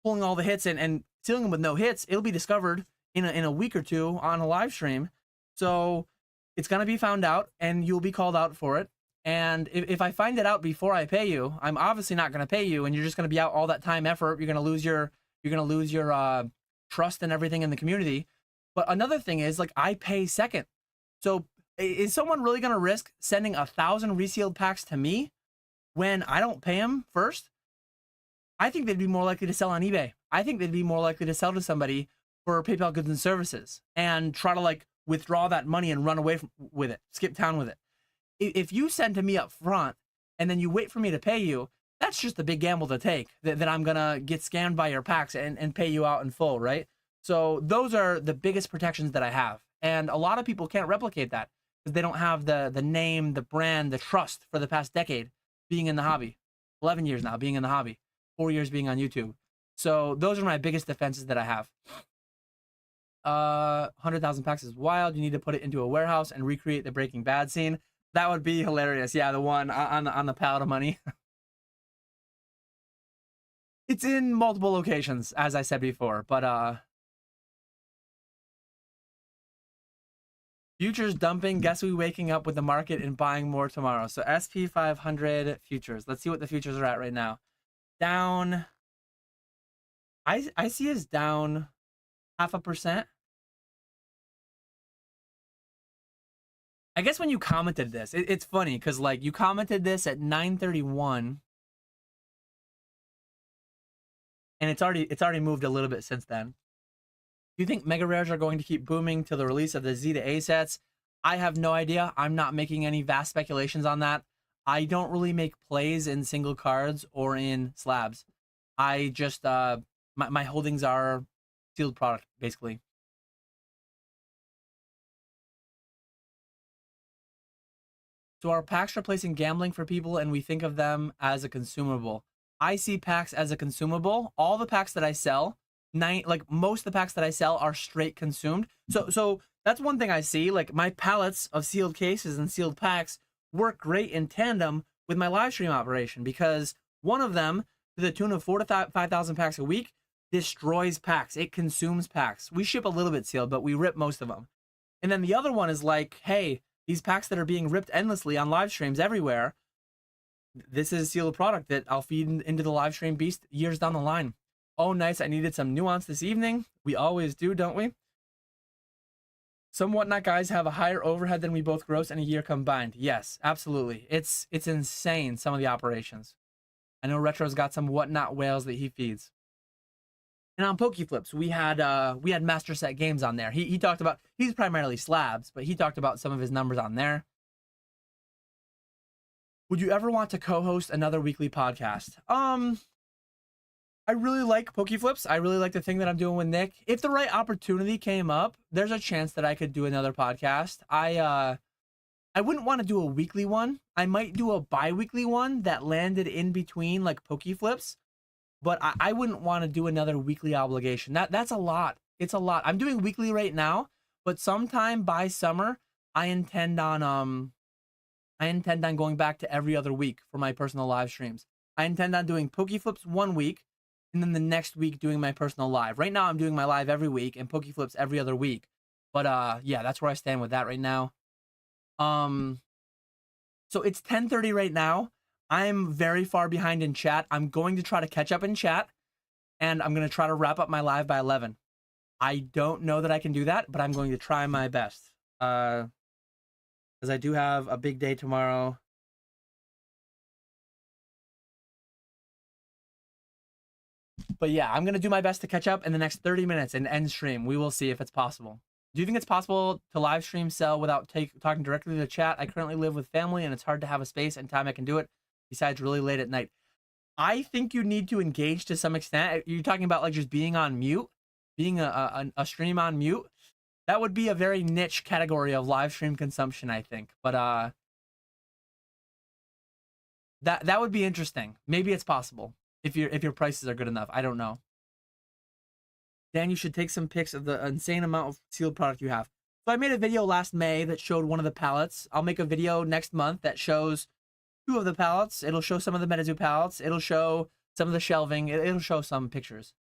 pulling all the hits and sealing them with no hits, it'll be discovered in a week or two on a live stream. So it's going to be found out and you'll be called out for it. And if I find it out before I pay you, I'm obviously not going to pay you and you're just going to be out all that time, effort. You're going to lose your trust and everything in the community. But another thing is, like, I pay second. So is someone really going to risk sending 1,000 resealed packs to me when I don't pay them first? I think they'd be more likely to sell on eBay. I think they'd be more likely to sell to somebody for PayPal goods and services and try to, like, withdraw that money and run away with it, skip town with it. If you send to me up front and then you wait for me to pay you, that's just a big gamble to take, that I'm going to get scammed by your packs and pay you out in full, right? So those are the biggest protections that I have. And a lot of people can't replicate that because they don't have the name, the brand, the trust for the past decade being in the hobby. 11 years now being in the hobby. 4 years being on YouTube. So those are my biggest defenses that I have. 100,000 packs is wild. You need to put it into a warehouse and recreate the Breaking Bad scene. That would be hilarious. Yeah, the one on the pallet of money. It's in multiple locations, as I said before, but futures dumping. Guess we waking up with the market and buying more tomorrow. So SP 500 futures. Let's see what the futures are at right now. Down. I see is down 0.5%. I guess when you commented this, it's funny because, like, you commented this at 9:31, and it's already moved a little bit since then. Do you think mega rares are going to keep booming till the release of the Z to A sets? I have no idea. I'm not making any vast speculations on that. I don't really make plays in single cards or in slabs. I just my holdings are sealed product, basically. So are packs replacing gambling for people and we think of them as a consumable? I see packs as a consumable. All the packs that I sell, most of the packs that I sell are straight consumed. So that's one thing I see. Like, my pallets of sealed cases and sealed packs work great in tandem with my live stream operation because one of them, to the tune of 4,000 to 5,000 packs a week, destroys packs. It consumes packs. We ship a little bit sealed, but we rip most of them. And then the other one is like, hey, these packs that are being ripped endlessly on live streams everywhere, this is a sealed product that I'll feed into the live stream beast years down the line. Oh, nice. I needed some nuance this evening. We always do, don't we? Some Whatnot guys have a higher overhead than we both gross in a year combined. Yes, absolutely. It's insane, some of the operations. I know Retro's got some Whatnot whales that he feeds. And on PokeFlips, we had Master Set Games on there. He talked about, he's primarily slabs, but he talked about some of his numbers on there. Would you ever want to co-host another weekly podcast? I really like PokeFlips. I really like the thing that I'm doing with Nick. If the right opportunity came up, there's a chance that I could do another podcast. I wouldn't want to do a weekly one. I might do a bi-weekly one that landed in between, like, PokeFlips. But I wouldn't want to do another weekly obligation. That's a lot. It's a lot. I'm doing weekly right now, but sometime by summer, I intend on going back to every other week for my personal live streams. I intend on doing PokeFlips 1 week, and then the next week doing my personal live. Right now, I'm doing my live every week and PokeFlips every other week. But yeah, that's where I stand with that right now. So it's 10:30 right now. I'm very far behind in chat. I'm going to try to catch up in chat, and I'm going to try to wrap up my live by 11. I don't know that I can do that, but I'm going to try my best. Because I do have a big day tomorrow. But yeah, I'm going to do my best to catch up in the next 30 minutes and end stream. We will see if it's possible. Do you think it's possible to live stream sell without talking directly to the chat? I currently live with family and it's hard to have a space and time I can do it besides really late at night. I think you need to engage to some extent. You're talking about like just being on mute, being a stream on mute. That would be a very niche category of live stream consumption, I think. But that would be interesting. Maybe it's possible if your prices are good enough. I don't know. Dan, you should take some pics of the insane amount of sealed product you have. So I made a video last May that showed one of the pallets. I'll make a video next month that shows 2 of the pallets. It'll show some of the MetaZoo pallets. It'll show some of the shelving. It'll show some pictures.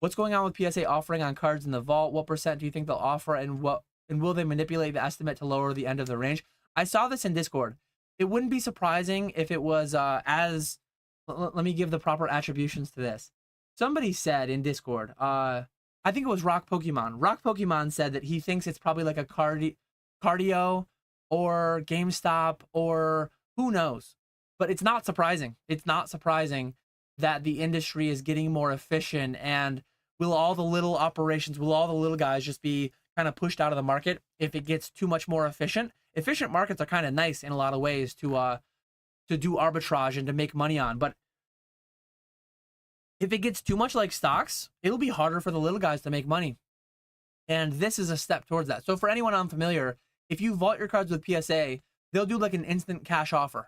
What's going on with PSA offering on cards in the vault? What percent do you think they'll offer, and will they manipulate the estimate to lower the end of the range? I saw this in Discord. It wouldn't be surprising if it was let me give the proper attributions to this. Somebody said in Discord, I think it was Rock Pokemon. Rock Pokemon said that he thinks it's probably like a Cardio or GameStop or who knows. But it's not surprising. It's not surprising that the industry is getting more efficient, and will all the little operations, will all the little guys just be kind of pushed out of the market if it gets too much more efficient? Efficient markets are kind of nice in a lot of ways to do arbitrage and to make money on, but if it gets too much like stocks, it'll be harder for the little guys to make money. And this is a step towards that. So for anyone unfamiliar, if you vault your cards with PSA, they'll do like an instant cash offer.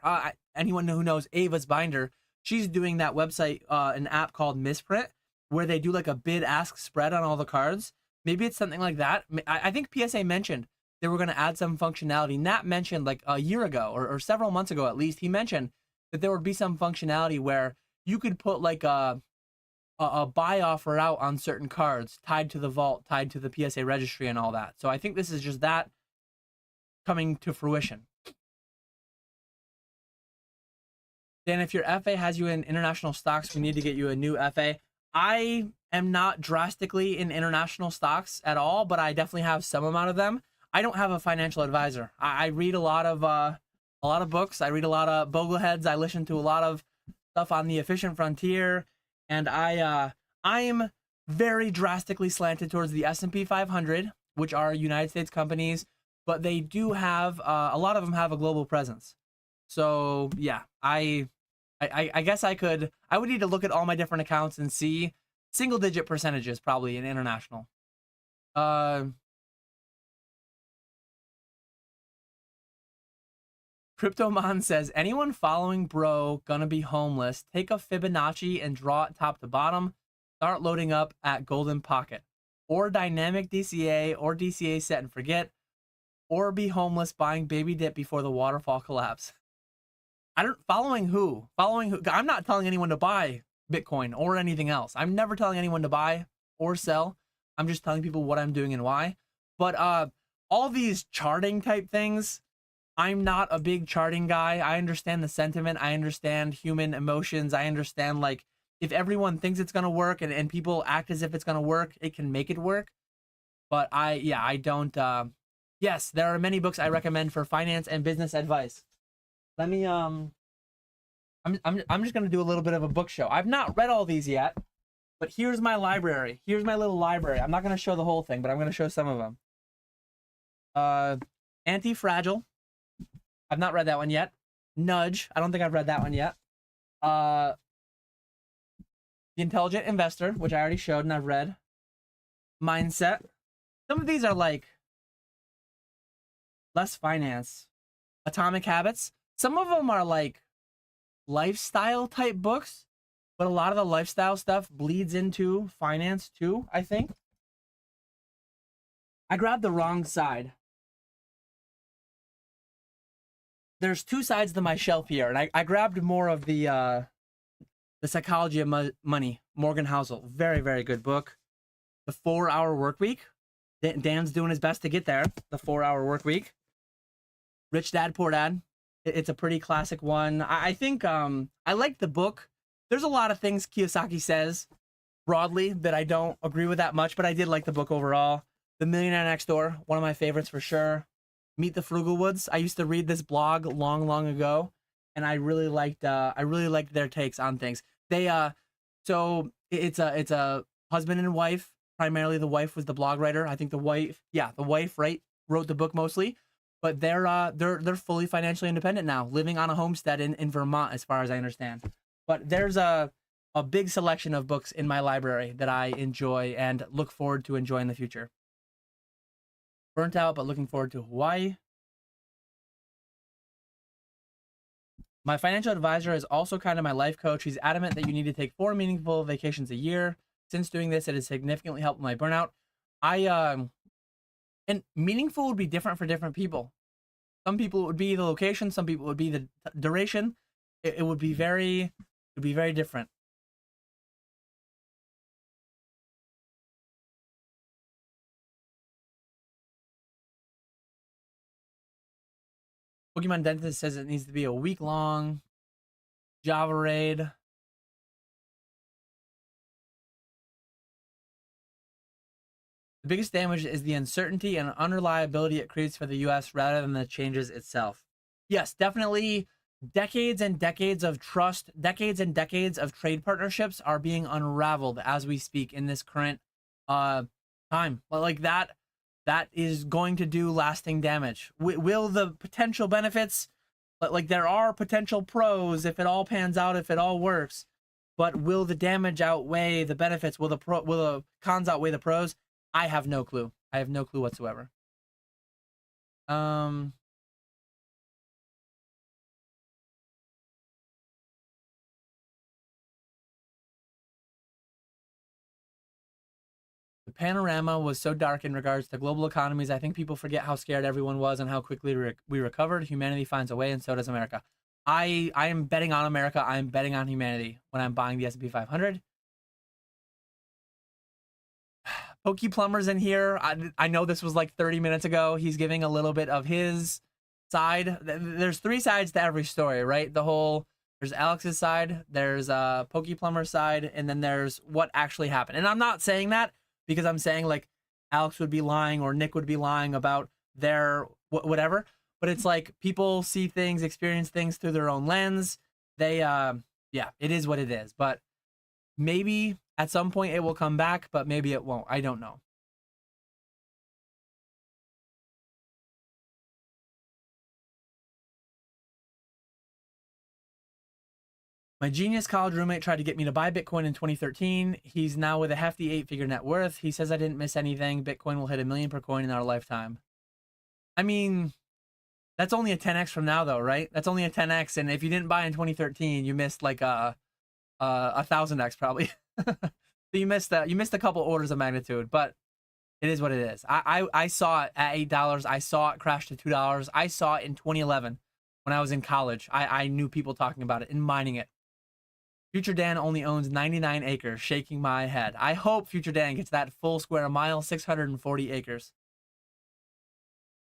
Anyone who knows Ava's Binder, she's doing that website, an app called Misprint, where they do like a bid-ask spread on all the cards. Maybe it's something like that. I think PSA mentioned they were going to add some functionality. Nat mentioned like a year ago or several months ago at least, he mentioned that there would be some functionality where you could put like a buy offer out on certain cards tied to the vault, tied to the PSA registry and all that. So I think this is just that coming to fruition. Dan, if your FA has you in international stocks, we need to get you a new FA. I am not drastically in international stocks at all, but I definitely have some amount of them. I don't have a financial advisor. I read a lot of books. I read a lot of Bogleheads. I listen to a lot of stuff on the Efficient Frontier. And I'm very drastically slanted towards the S&P 500, which are United States companies, but they do have a lot of them have a global presence. So yeah, I guess I would need to look at all my different accounts and see single-digit percentages probably in international. Cryptomon says, anyone following bro gonna be homeless, take a Fibonacci and draw it top to bottom, start loading up at golden pocket, or dynamic DCA or DCA set and forget, or be homeless buying baby dip before the waterfall collapse. Following who? I'm not telling anyone to buy Bitcoin or anything else. I'm never telling anyone to buy or sell. I'm just telling people what I'm doing and why. But all these charting type things, I'm not a big charting guy. I understand the sentiment. I understand human emotions. I understand like if everyone thinks it's going to work and people act as if it's going to work, it can make it work. But I don't. Yes, there are many books I recommend for finance and business advice. Let me I'm just going to do a little bit of a book show. I've not read all these yet, but here's my library. Here's my little library. I'm not going to show the whole thing, but I'm going to show some of them. Anti-Fragile. I've not read that one yet. Nudge. I don't think I've read that one yet. The Intelligent Investor, which I already showed and I've read. Mindset. Some of these are like less finance. Atomic Habits. Some of them are like lifestyle type books, but a lot of the lifestyle stuff bleeds into finance too, I think. I grabbed the wrong side. There's 2 sides to my shelf here, and I grabbed more of the Psychology of Money, Morgan Housel. Very, very good book. The 4-Hour Workweek. Dan's doing his best to get there. The 4-Hour Workweek. Rich Dad, Poor Dad. It's a pretty classic one. I think I like the book. There's a lot of things Kiyosaki says broadly that I don't agree with that much, but I did like the book overall. The Millionaire Next Door, one of my favorites for sure. Meet the Frugalwoods. I used to read this blog long ago, and I really liked their takes on things. They so it's a husband and wife primarily the wife was the blog writer. I think the wife, right, wrote the book mostly. But they're fully financially independent now, living on a homestead in Vermont, as far as I understand. But there's a big selection of books in my library that I enjoy and look forward to enjoy in the future. Burnt out, but looking forward to Hawaii. My financial advisor is also kind of my life coach. He's adamant that you need to take 4 meaningful vacations a year. Since doing this, it has significantly helped my burnout. And meaningful would be different for different people. Some people it would be the location. Some people it would be the duration. It would be very different. Pokemon Dentist says it needs to be a week long. Java raid. The biggest damage is the uncertainty and unreliability it creates for the US rather than the changes itself. Yes, definitely decades and decades of trust, decades and decades of trade partnerships are being unraveled as we speak in this current time. Like that is going to do lasting damage. Will the potential benefits, like there are potential pros if it all pans out, if it all works, but will the damage outweigh the benefits? Will the cons outweigh the pros? I have no clue. I have no clue whatsoever. The panorama was so dark in regards to global economies. I think people forget how scared everyone was and how quickly we recovered. Humanity finds a way, and so does America. I am betting on America. I am betting on humanity when I'm buying the S&P 500. Pokey Plumber's in here. I know this was like 30 minutes ago. He's giving a little bit of his side. There's 3 sides to every story, right? There's Alex's side, there's Pokey Plumber's side, and then there's what actually happened. And I'm not saying that because I'm saying like Alex would be lying or Nick would be lying about their whatever. But it's like people see things, experience things through their own lens. They, yeah, it is what it is. But maybe at some point it will come back, but maybe it won't. I don't know. My genius college roommate tried to get me to buy Bitcoin in 2013. He's now with a hefty 8-figure net worth. He says I didn't miss anything. Bitcoin will hit $1 million per coin in our lifetime. I mean, that's only a 10x from now, though, right? That's only a 10x, and if you didn't buy in 2013, you missed like a 1000x probably. So you missed a couple orders of magnitude, but it is what it is. I saw it at $8. I saw it crash to $2. I saw it in 2011 when I was in college. I knew people talking about it and mining it. Future Dan only owns 99 acres, shaking my head. I hope Future Dan gets that full square mile, 640 acres.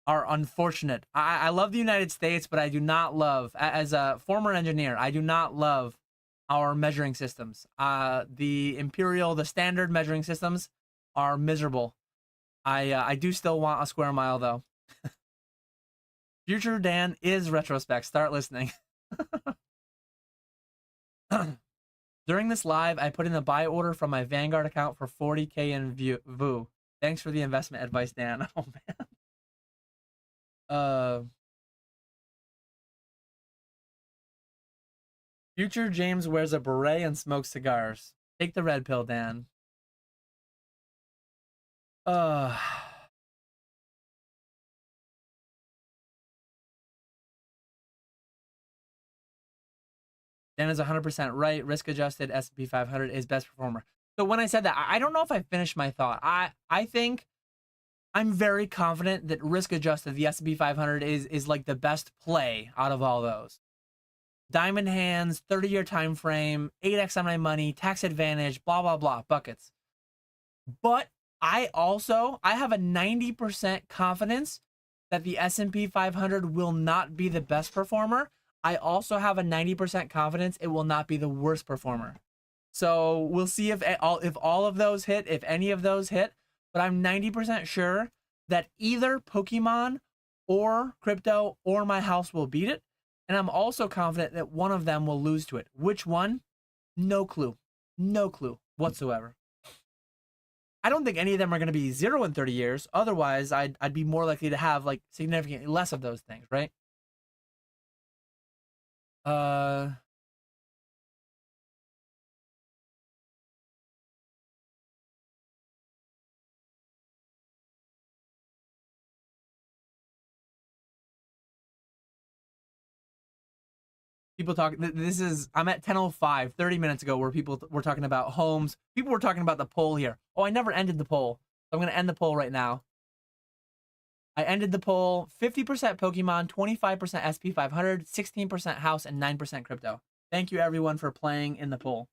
Are unfortunate. I love the United States, but I do not love, as a former engineer, I do not love our measuring systems. The standard measuring systems are miserable. I do still want a square mile, though. Future Dan is retrospect. Start listening. During this live, I put in a buy order from my Vanguard account for 40K in VU. Thanks for the investment advice, Dan. Oh, man. Future James wears a beret and smokes cigars. Take the red pill, Dan. Dan is 100% right. Risk-adjusted S&P 500 is best performer. So when I said that, I don't know if I finished my thought. I think I'm very confident that risk-adjusted, the S&P 500 is like the best play out of all those. Diamond hands, 30-year time frame, 8x on my money, tax advantage, blah, blah, blah, buckets. But I have a 90% confidence that the S&P 500 will not be the best performer. I also have a 90% confidence it will not be the worst performer. So we'll see if all of those hit, if any of those hit. But I'm 90% sure that either Pokemon or crypto or my house will beat it. And I'm also confident that one of them will lose to it. Which one? No clue. No clue whatsoever. I don't think any of them are going to be 0 in 30 years. Otherwise, I'd be more likely to have like significantly less of those things, right? Uh, People talk. This is I'm at 10:05, 30 minutes ago, where people were talking about homes. People were talking about the poll here. Oh, I never ended the poll. So I'm going to end the poll right now. I ended the poll 50% Pokemon, 25% SP500, 16% house, and 9% crypto. Thank you everyone for playing in the poll.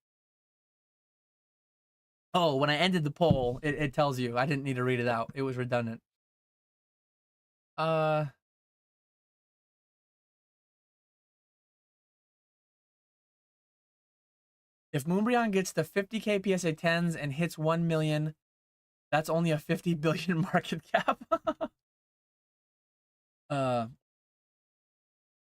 Oh, when I ended the poll, it tells you. I didn't need to read it out. It was redundant. Uh, if Moonbreon gets to 50k PSA 10s and hits 1 million, that's only a 50 billion market cap. uh,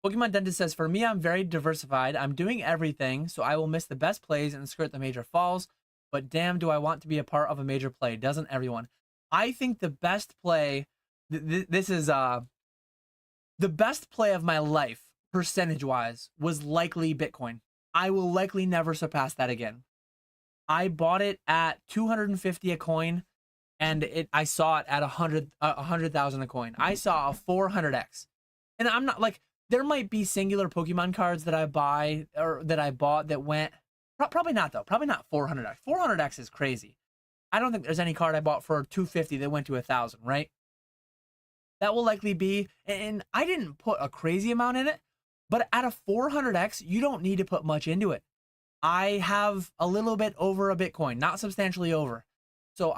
Pokemon Dentist says, for me, I'm very diversified. I'm doing everything, so I will miss the best plays and skirt the major falls. But damn, do I want to be a part of a major play? Doesn't everyone? I think the best play, this is the best play of my life, percentage-wise, was likely Bitcoin. I will likely never surpass that again. I bought it at 250 a coin, and I saw it at 100,000 a coin. I saw a 400x, and I'm not like, there might be singular Pokemon cards that I buy or that I bought that went, probably not though. Probably not 400x. 400x is crazy. I don't think there's any card I bought for 250 that went to 1,000, right? That will likely be, and I didn't put a crazy amount in it, but at a 400x, you don't need to put much into it. I have a little bit over a Bitcoin, not substantially over. So if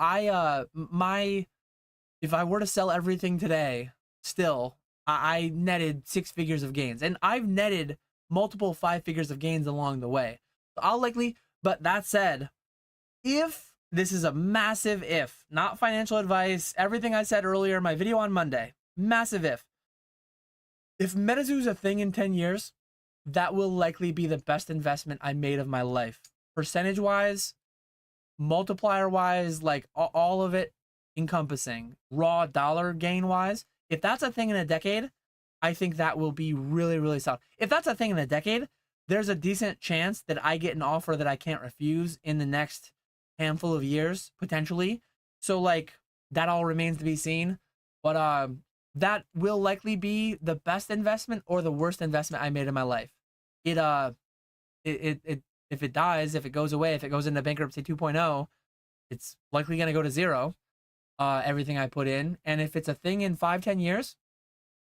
I were to sell everything today, still, I netted 6 figures of gains, and I've netted multiple 5 figures of gains along the way. I'll likely, but that said, if this is a massive if, not financial advice, everything I said earlier in my video on Monday, massive if MetaZoo's a thing in 10 years, that will likely be the best investment I made of my life. Percentage wise, multiplier wise, like all of it encompassing, raw dollar gain wise. If that's a thing in a decade, I think that will be really, really solid. If that's a thing in a decade, there's a decent chance that I get an offer that I can't refuse in the next handful of years, potentially. So like, that all remains to be seen. But that will likely be the best investment or the worst investment I made in my life. It if it dies, if it goes away, if it goes into bankruptcy 2.0, it's likely going to go to zero. Everything I put in, and if it's a thing in 5-10 years,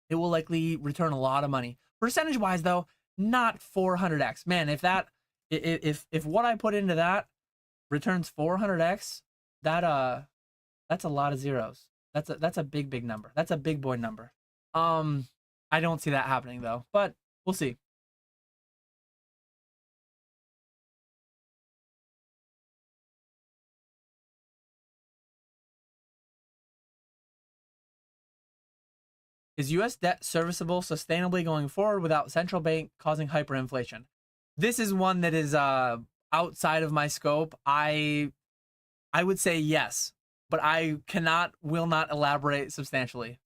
it will likely return a lot of money. Percentage wise though, not 400x. Man, if what I put into that returns 400x, that's a lot of zeros. That's a big number. That's a big boy number. I don't see that happening though, but we'll see. Is US debt serviceable sustainably going forward without central bank causing hyperinflation? This is one that is outside of my scope. I would say yes, but I will not elaborate substantially.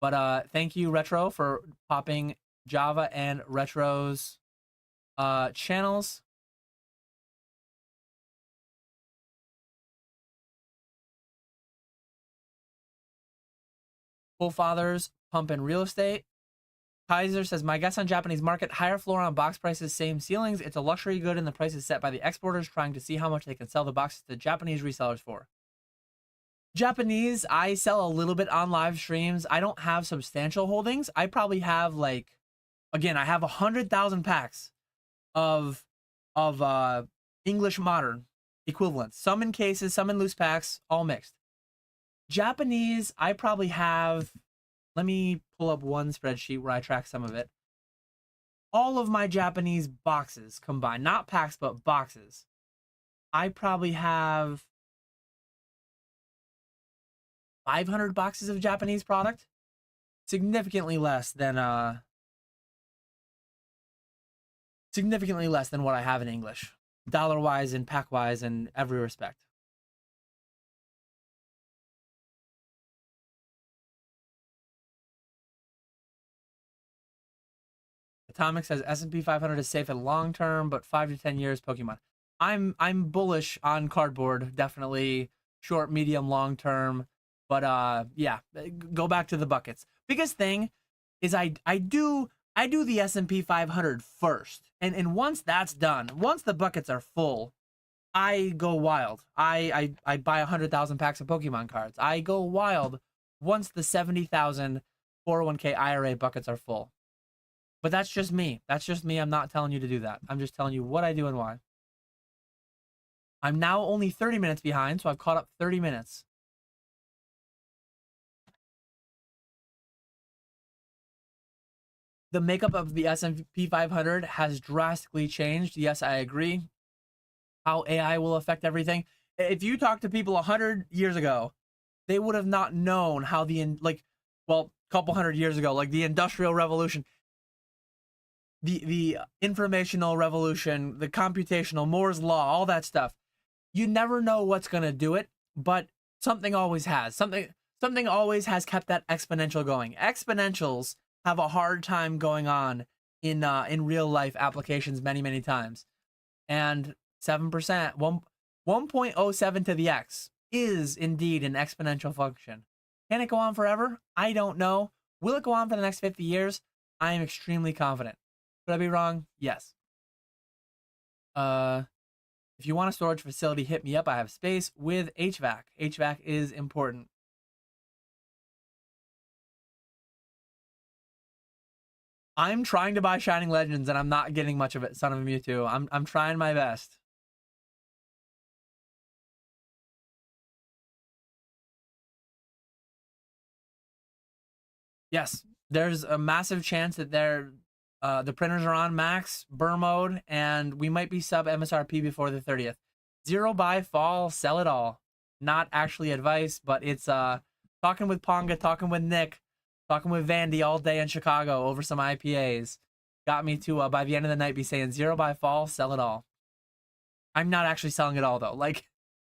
But thank you, Retro, for popping Java and Retro's channels. Full Fathers pumping real estate. Kaiser says, my guess on Japanese market, higher floor on box prices, same ceilings. It's a luxury good and the price is set by the exporters trying to see how much they can sell the boxes to Japanese resellers for. Japanese, I sell a little bit on live streams. I don't have substantial holdings. I probably have like, again, I have 100,000 packs of English modern equivalents. Some in cases, some in loose packs, all mixed. Japanese, I probably have, let me pull up one spreadsheet where I track some of it. All of my Japanese boxes combined, not packs, but boxes, I probably have 500 boxes of Japanese product. Significantly less than what I have in English, dollar wise and pack wise in every respect. Atomic says S&P 500 is safe in long term, but 5 to 10 years Pokemon. I'm bullish on cardboard, definitely short, medium, long term. But yeah, go back to the buckets. Biggest thing is I do the S&P 500 first. And once that's done, once the buckets are full, I go wild. I buy 100,000 packs of Pokemon cards. I go wild once the 70,000 401k IRA buckets are full. But that's just me. That's just me. I'm not telling you to do that. I'm just telling you what I do and why. I'm now only 30 minutes behind, so I've caught up 30 minutes. The makeup of the S&P 500 has drastically changed. Yes, I agree. How AI will affect everything. If you talk to people 100 years ago, they would have not known how a couple hundred years ago, like the Industrial Revolution, the informational revolution, the computational, Moore's law, all that stuff. You never know what's going to do it, but something always has. Something always has kept that exponential going. Exponentials have a hard time going on in real life applications many times. And 7%, 1.07 to the x is indeed an exponential function. Can it go on forever? I don't know. Will it go on for the next 50 years? I am extremely confident. Could I be wrong? Yes. If you want a storage facility, hit me up. I have space with HVAC. HVAC is important. I'm trying to buy Shining Legends and I'm not getting much of it, Son of a Mewtwo. I'm trying my best. Yes, there's a massive chance that the printers are on max burr mode and we might be sub MSRP before the 30th. Zero buy, fall, sell it all. Not actually advice, but it's talking with Ponga, talking with Nick, talking with Vandy all day in Chicago over some IPAs. Got me to by the end of the night be saying zero buy, fall, sell it all. I'm not actually selling it all though. Like,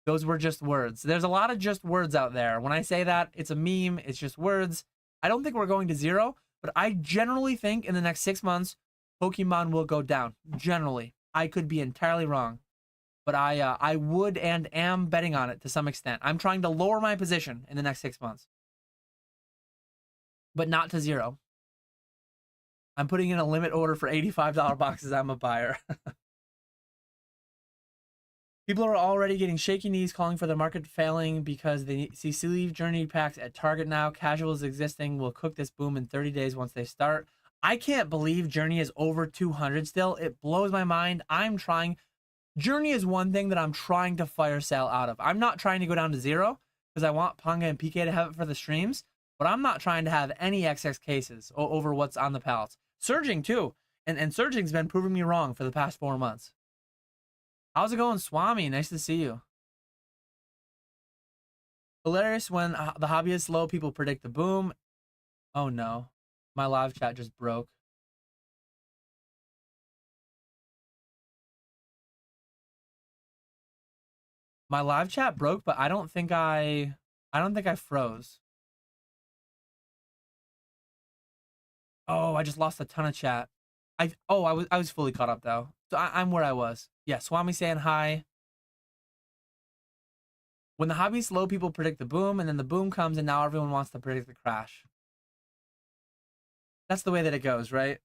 those were just words. There's a lot of just words out there. When I say that, it's a meme, it's just words. I don't think we're going to zero, but I generally think in the next 6 months, Pokemon will go down. Generally. I could be entirely wrong, but I would and am betting on it to some extent. I'm trying to lower my position in the next 6 months, but not to zero. I'm putting in a limit order for $85 boxes. I'm a buyer. People are already getting shaky knees calling for the market failing because they see sleeve journey packs at Target now. Casuals existing will cook this boom in 30 days once they start. I can't believe Journey is over 200 still. It blows my mind. I'm trying. Journey is one thing that I'm trying to fire sale out of. I'm not trying to go down to zero because I want Ponga and PK to have it for the streams, but I'm not trying to have any XX cases over what's on the pallets. Surging too. And Surging's been proving me wrong for the past 4 months. How's it going, Swami? Nice to see you. Hilarious when the hobby is slow, people predict the boom. Oh no, my live chat just broke. My live chat broke, but I don't think I froze. Oh, I just lost a ton of chat. I was fully caught up though. So I'm where I was. Yeah, Swami saying hi. When the hobby's slow, people predict the boom, and then the boom comes, and now everyone wants to predict the crash. That's the way that it goes, right?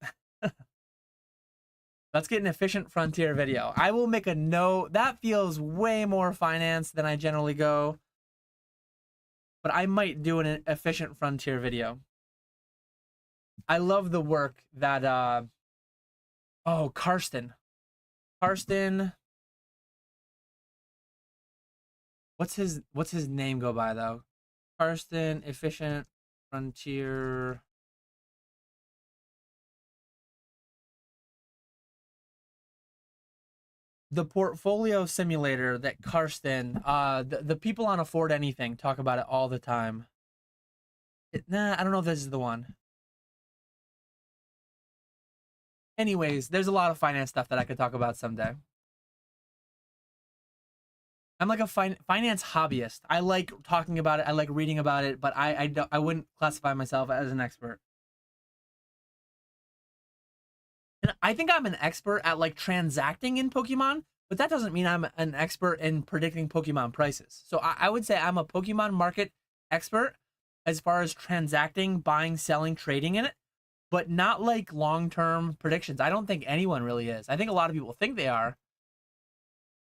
Let's get an efficient frontier video. I will make a note. That feels way more finance than I generally go. But I might do an efficient frontier video. I love the work that oh, Karsten. What's his name go by though? Karsten, efficient frontier. The portfolio simulator that Karsten, the people on Afford Anything talk about it all the time. Nah, I don't know if this is the one. Anyways, there's a lot of finance stuff that I could talk about someday. I'm like a finance hobbyist. I like talking about it. I like reading about it, but I wouldn't classify myself as an expert. And I think I'm an expert at like transacting in Pokemon, but that doesn't mean I'm an expert in predicting Pokemon prices. So I would say I'm a Pokemon market expert as far as transacting, buying, selling, trading in it, but not like long-term predictions. I don't think anyone really is. I think a lot of people think they are.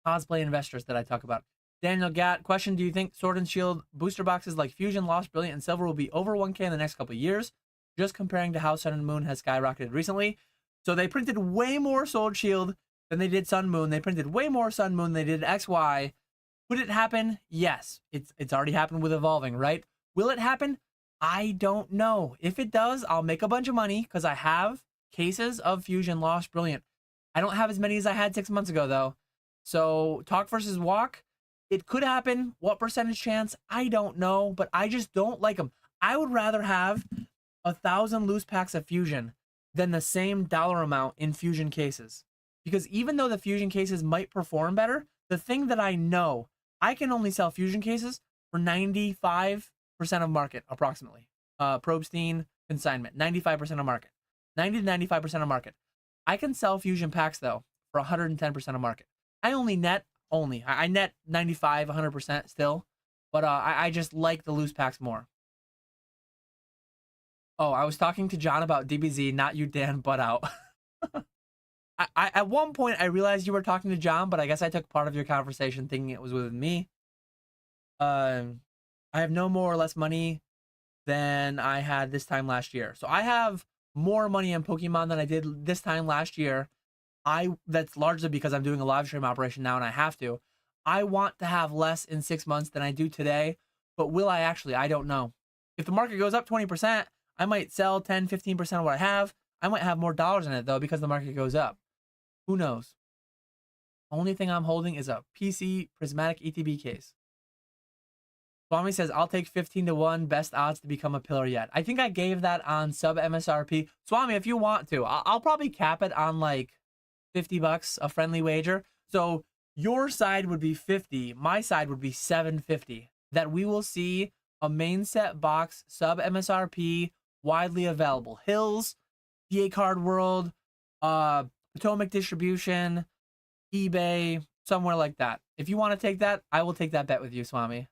Cosplay investors that I talk about. Daniel Gatt, question: do you think Sword and Shield booster boxes like Fusion, Lost, Brilliant, and Silver will be over 1K in the next couple of years? Just comparing to how Sun and Moon has skyrocketed recently. So they printed way more Sword Shield than they did Sun Moon. They printed way more Sun Moon than they did XY. Would it happen? Yes. It's already happened with Evolving, right? Will it happen? I don't know. If it does, I'll make a bunch of money because I have cases of Fusion, Lost, Brilliant. I don't have as many as I had 6 months ago, though. So talk versus walk. It could happen. What percentage chance? I don't know, but I just don't like them. I would rather have 1,000 loose packs of Fusion than the same dollar amount in Fusion cases. Because even though the Fusion cases might perform better, the thing that I know, I can only sell Fusion cases for 95% of market, approximately. Probstein, Consignment, 95% of market. 90 to 95% of market. I can sell Fusion packs, though, for 110% of market. I net 95, 100% still, but I just like the loose packs more. Oh, I was talking to John about DBZ, not you, Dan, butt out. I at one point I realized you were talking to John, but I guess I took part of your conversation thinking it was with me. I have no more or less money than I had this time last year. So I have more money in Pokemon than I did this time last year. That's largely because I'm doing a live stream operation now and I have to. I want to have less in 6 months than I do today, but will I actually? I don't know. If the market goes up 20%, I might sell 10, 15% of what I have. I might have more dollars in it though because the market goes up. Who knows? Only thing I'm holding is a PC prismatic ETB case. Swami says, I'll take 15 to 1 best odds to become a pillar yet. I think I gave that on sub MSRP. Swami, if you want to, I'll probably cap it on like $50, a friendly wager. So your side would be 50, my side would be 750. That we will see a main set box sub MSRP widely available. Hills, DA Card World, Potomac Distribution, eBay, somewhere like that. If you want to take that, I will take that bet with you, Swami.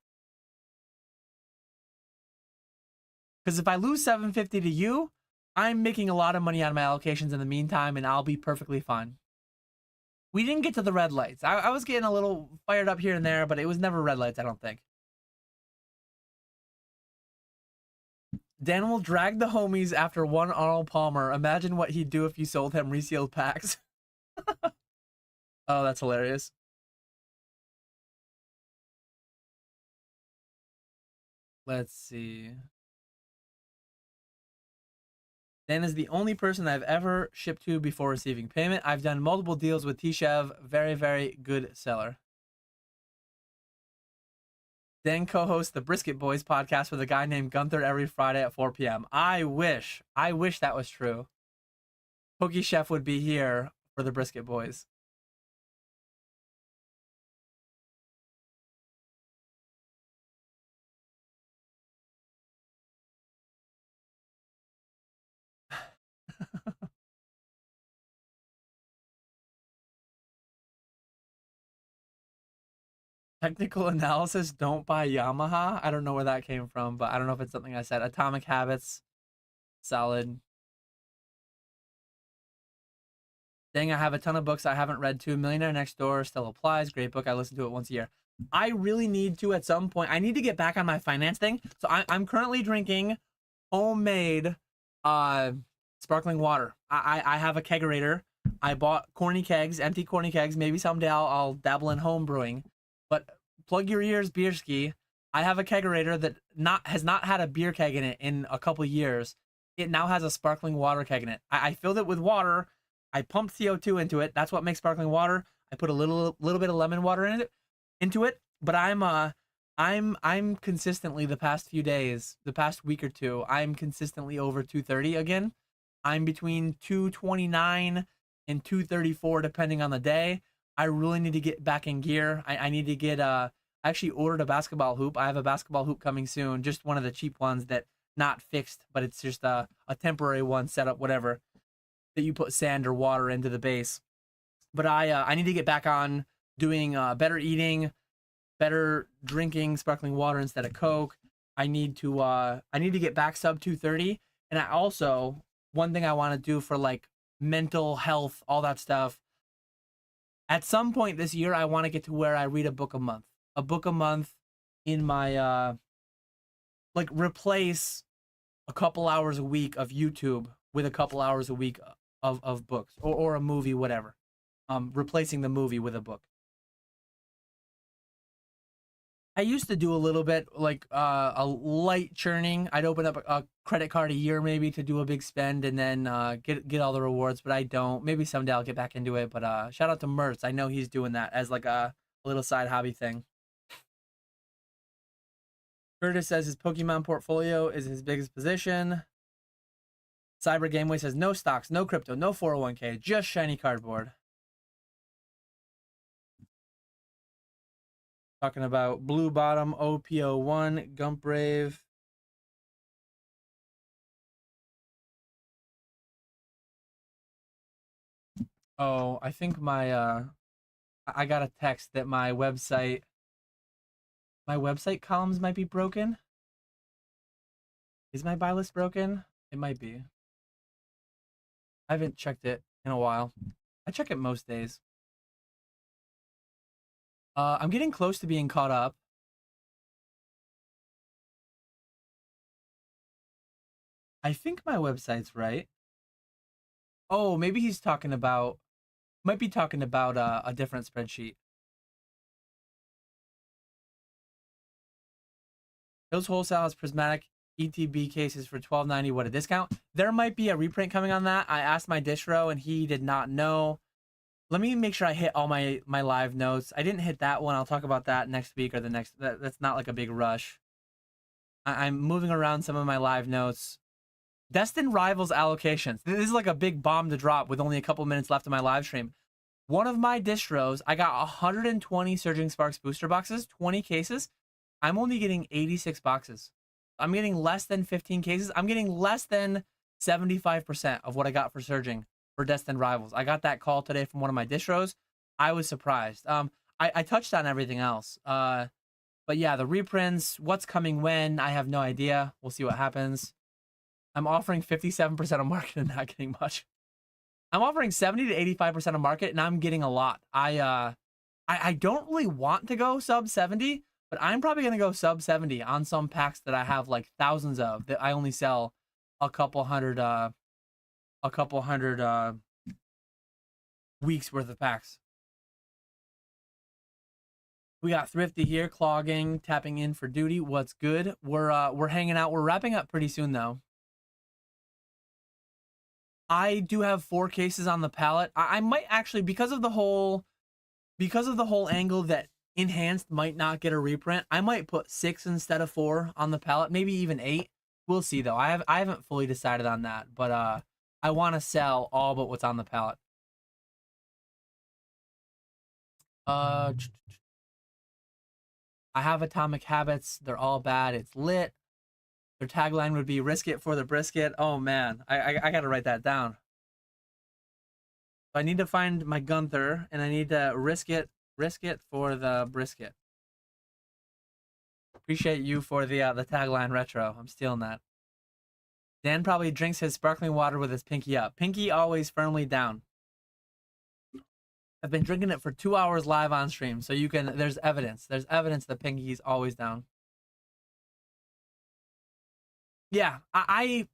Because if I lose 750 to you, I'm making a lot of money on my allocations in the meantime, and I'll be perfectly fine. We didn't get to the red lights. I was getting a little fired up here and there, but it was never red lights, I don't think. Dan will drag the homies after one Arnold Palmer. Imagine what he'd do if you sold him resealed packs. Oh, that's hilarious. Let's see. Dan is the only person I've ever shipped to before receiving payment. I've done multiple deals with T-Shev. Very, very good seller. Dan co-hosts the Brisket Boys podcast with a guy named Gunther every Friday at 4 p.m. I wish that was true. Pokey Chef would be here for the Brisket Boys. Technical analysis, don't buy Yamaha. I don't know where that came from, but I don't know if it's something I said. Atomic Habits, solid. Dang, I have a ton of books I haven't read too. Millionaire Next Door still applies. Great book. I listen to it once a year. I really need to at some point. I need to get back on my finance thing. So I'm currently drinking homemade sparkling water. I have a kegerator. I bought corny kegs, empty corny kegs. Maybe someday I'll dabble in home brewing. But plug your ears, Beerski. I have a kegerator that has not had a beer keg in it in a couple years. It now has a sparkling water keg in it. I filled it with water. I pumped CO2 into it. That's what makes sparkling water. I put a little bit of lemon water into it. But I'm consistently the past few days, the past week or two, I'm consistently over 230 again. I'm between 229 and 234 depending on the day. I really need to get back in gear. I need to get I actually ordered a basketball hoop. I have a basketball hoop coming soon, just one of the cheap ones that not fixed, but it's just a temporary one set up, whatever. that you put sand or water into the base. But I need to get back on doing better eating, better drinking sparkling water instead of Coke. I need to get back sub 230. And I also, one thing I want to do for like mental health, all that stuff. At some point this year, I want to get to where I read a book a month. A book a month in my like replace a couple hours a week of YouTube with a couple hours a week of books or a movie, whatever. Replacing the movie with a book. I used to do a little bit like a light churning. I'd open up a credit card a year maybe to do a big spend and then get all the rewards, but I don't. Maybe someday I'll get back into it. But shout out to Mertz. I know he's doing that as like a little side hobby thing. Curtis says his Pokemon portfolio is his biggest position. Cyber Gameway says no stocks, no crypto, no 401k, just shiny cardboard. Talking about Blue Bottom, OPO1, Gump Brave. Oh, I think my I got a text that my website columns might be broken. Is my buy list broken? It might be. I haven't checked it in a while. I check it most days. I'm getting close to being caught up. I think my website's right. Oh, maybe he's talking about, might be talking about a different spreadsheet. Those wholesale has prismatic ETB cases for $12.90. What a discount. There might be a reprint coming on that. I asked my distro and he did not know. Let me make sure I hit all my live notes. I didn't hit that one. I'll talk about that next week or the next. That's not like a big rush. I'm moving around some of my live notes. Destined Rivals allocations. This is like a big bomb to drop with only a couple minutes left of my live stream. One of my distros, I got 120 Surging Sparks booster boxes, 20 cases. I'm only getting 86 boxes. I'm getting less than 15 cases. I'm getting less than 75% of what I got for Surging for Destined Rivals. I got that call today from one of my distros. I was surprised. I touched on everything else. But yeah, the reprints, what's coming when, I have no idea. We'll see what happens. I'm offering 57% of market and not getting much. I'm offering 70 to 85% of market and I'm getting a lot. I don't really want to go sub 70, but I'm probably going to go sub 70 on some packs that I have like thousands of that I only sell a couple hundred weeks worth of packs. We got Thrifty here, clogging, tapping in for duty. What's good? We're hanging out. We're wrapping up pretty soon though. I do have 4 cases on the pallet. I might actually, because of the whole angle that enhanced might not get a reprint, I might put 6 instead of 4 on the pallet, maybe even 8. We'll see though. I haven't fully decided on that, but I want to sell all but what's on the pallet. I have Atomic Habits. They're all bad. It's lit. Their tagline would be "Risk it for the brisket." Oh man, I gotta write that down. I need to find my Gunther, and I need to risk it for the brisket. Appreciate you for the tagline retro. I'm stealing that. Dan probably drinks his sparkling water with his pinky up. Pinky always firmly down. I've been drinking it for 2 hours live on stream, so you can. There's evidence. There's evidence that pinky's always down. Yeah, I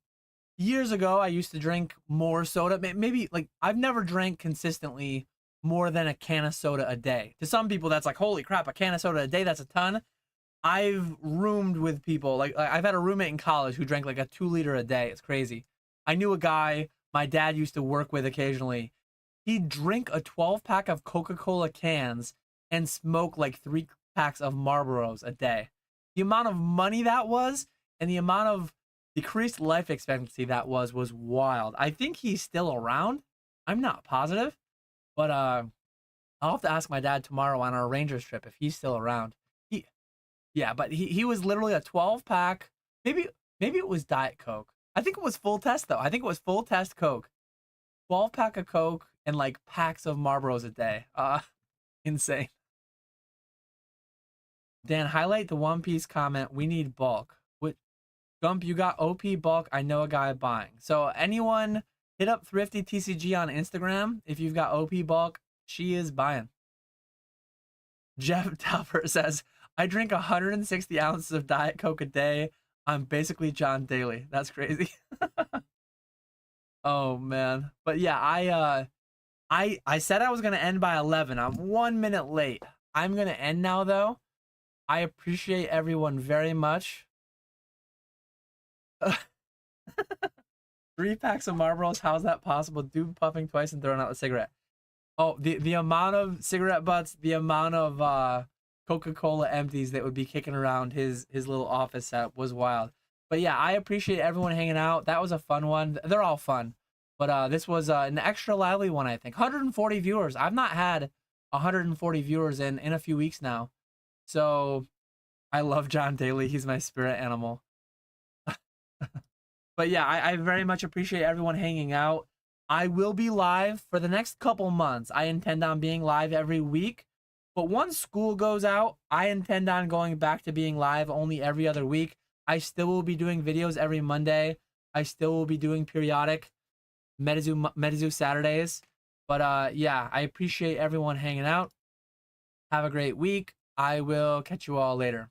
years ago I used to drink more soda. Maybe like I've never drank consistently more than a can of soda a day. To some people that's like, holy crap, a can of soda a day, that's a ton. I've roomed with people, like I've had a roommate in college who drank like a 2-liter a day. It's crazy. I knew a guy my dad used to work with occasionally. He'd drink a 12-pack of Coca-Cola cans and smoke like 3 packs of Marlboros a day. The amount of money that was and the amount of decreased life expectancy that was wild. I think he's still around. I'm not positive, but I'll have to ask my dad tomorrow on our Rangers trip if he's still around. Yeah, but he was literally a 12-pack. Maybe it was Diet Coke. I think it was full test though. I think it was full test Coke. 12-pack of Coke and like packs of Marlboros a day. Insane. Dan, highlight the One Piece comment. We need bulk. What, Gump, you got OP bulk. I know a guy buying. So anyone hit up Thrifty TCG on Instagram if you've got OP bulk. She is buying. Jeff Talbert says, I drink 160 ounces of Diet Coke a day. I'm basically John Daly. That's crazy. Oh man. But yeah, I said I was gonna end by 11. I'm 1 minute late. I'm gonna end now though. I appreciate everyone very much. 3 packs of Marlboros. How's that possible? Dude puffing twice and throwing out the cigarette. Oh, the amount of cigarette butts, the amount of Coca-Cola empties that would be kicking around his little office set was wild. But yeah, I appreciate everyone hanging out. That was a fun one. They're all fun. But this was an extra lively one, I think. 140 viewers. I've not had 140 viewers in a few weeks now. So I love John Daly. He's my spirit animal. But yeah, I very much appreciate everyone hanging out. I will be live for the next couple months. I intend on being live every week. But once school goes out, I intend on going back to being live only every other week. I still will be doing videos every Monday. I still will be doing periodic MetaZoo Saturdays. But yeah, I appreciate everyone hanging out. Have a great week. I will catch you all later.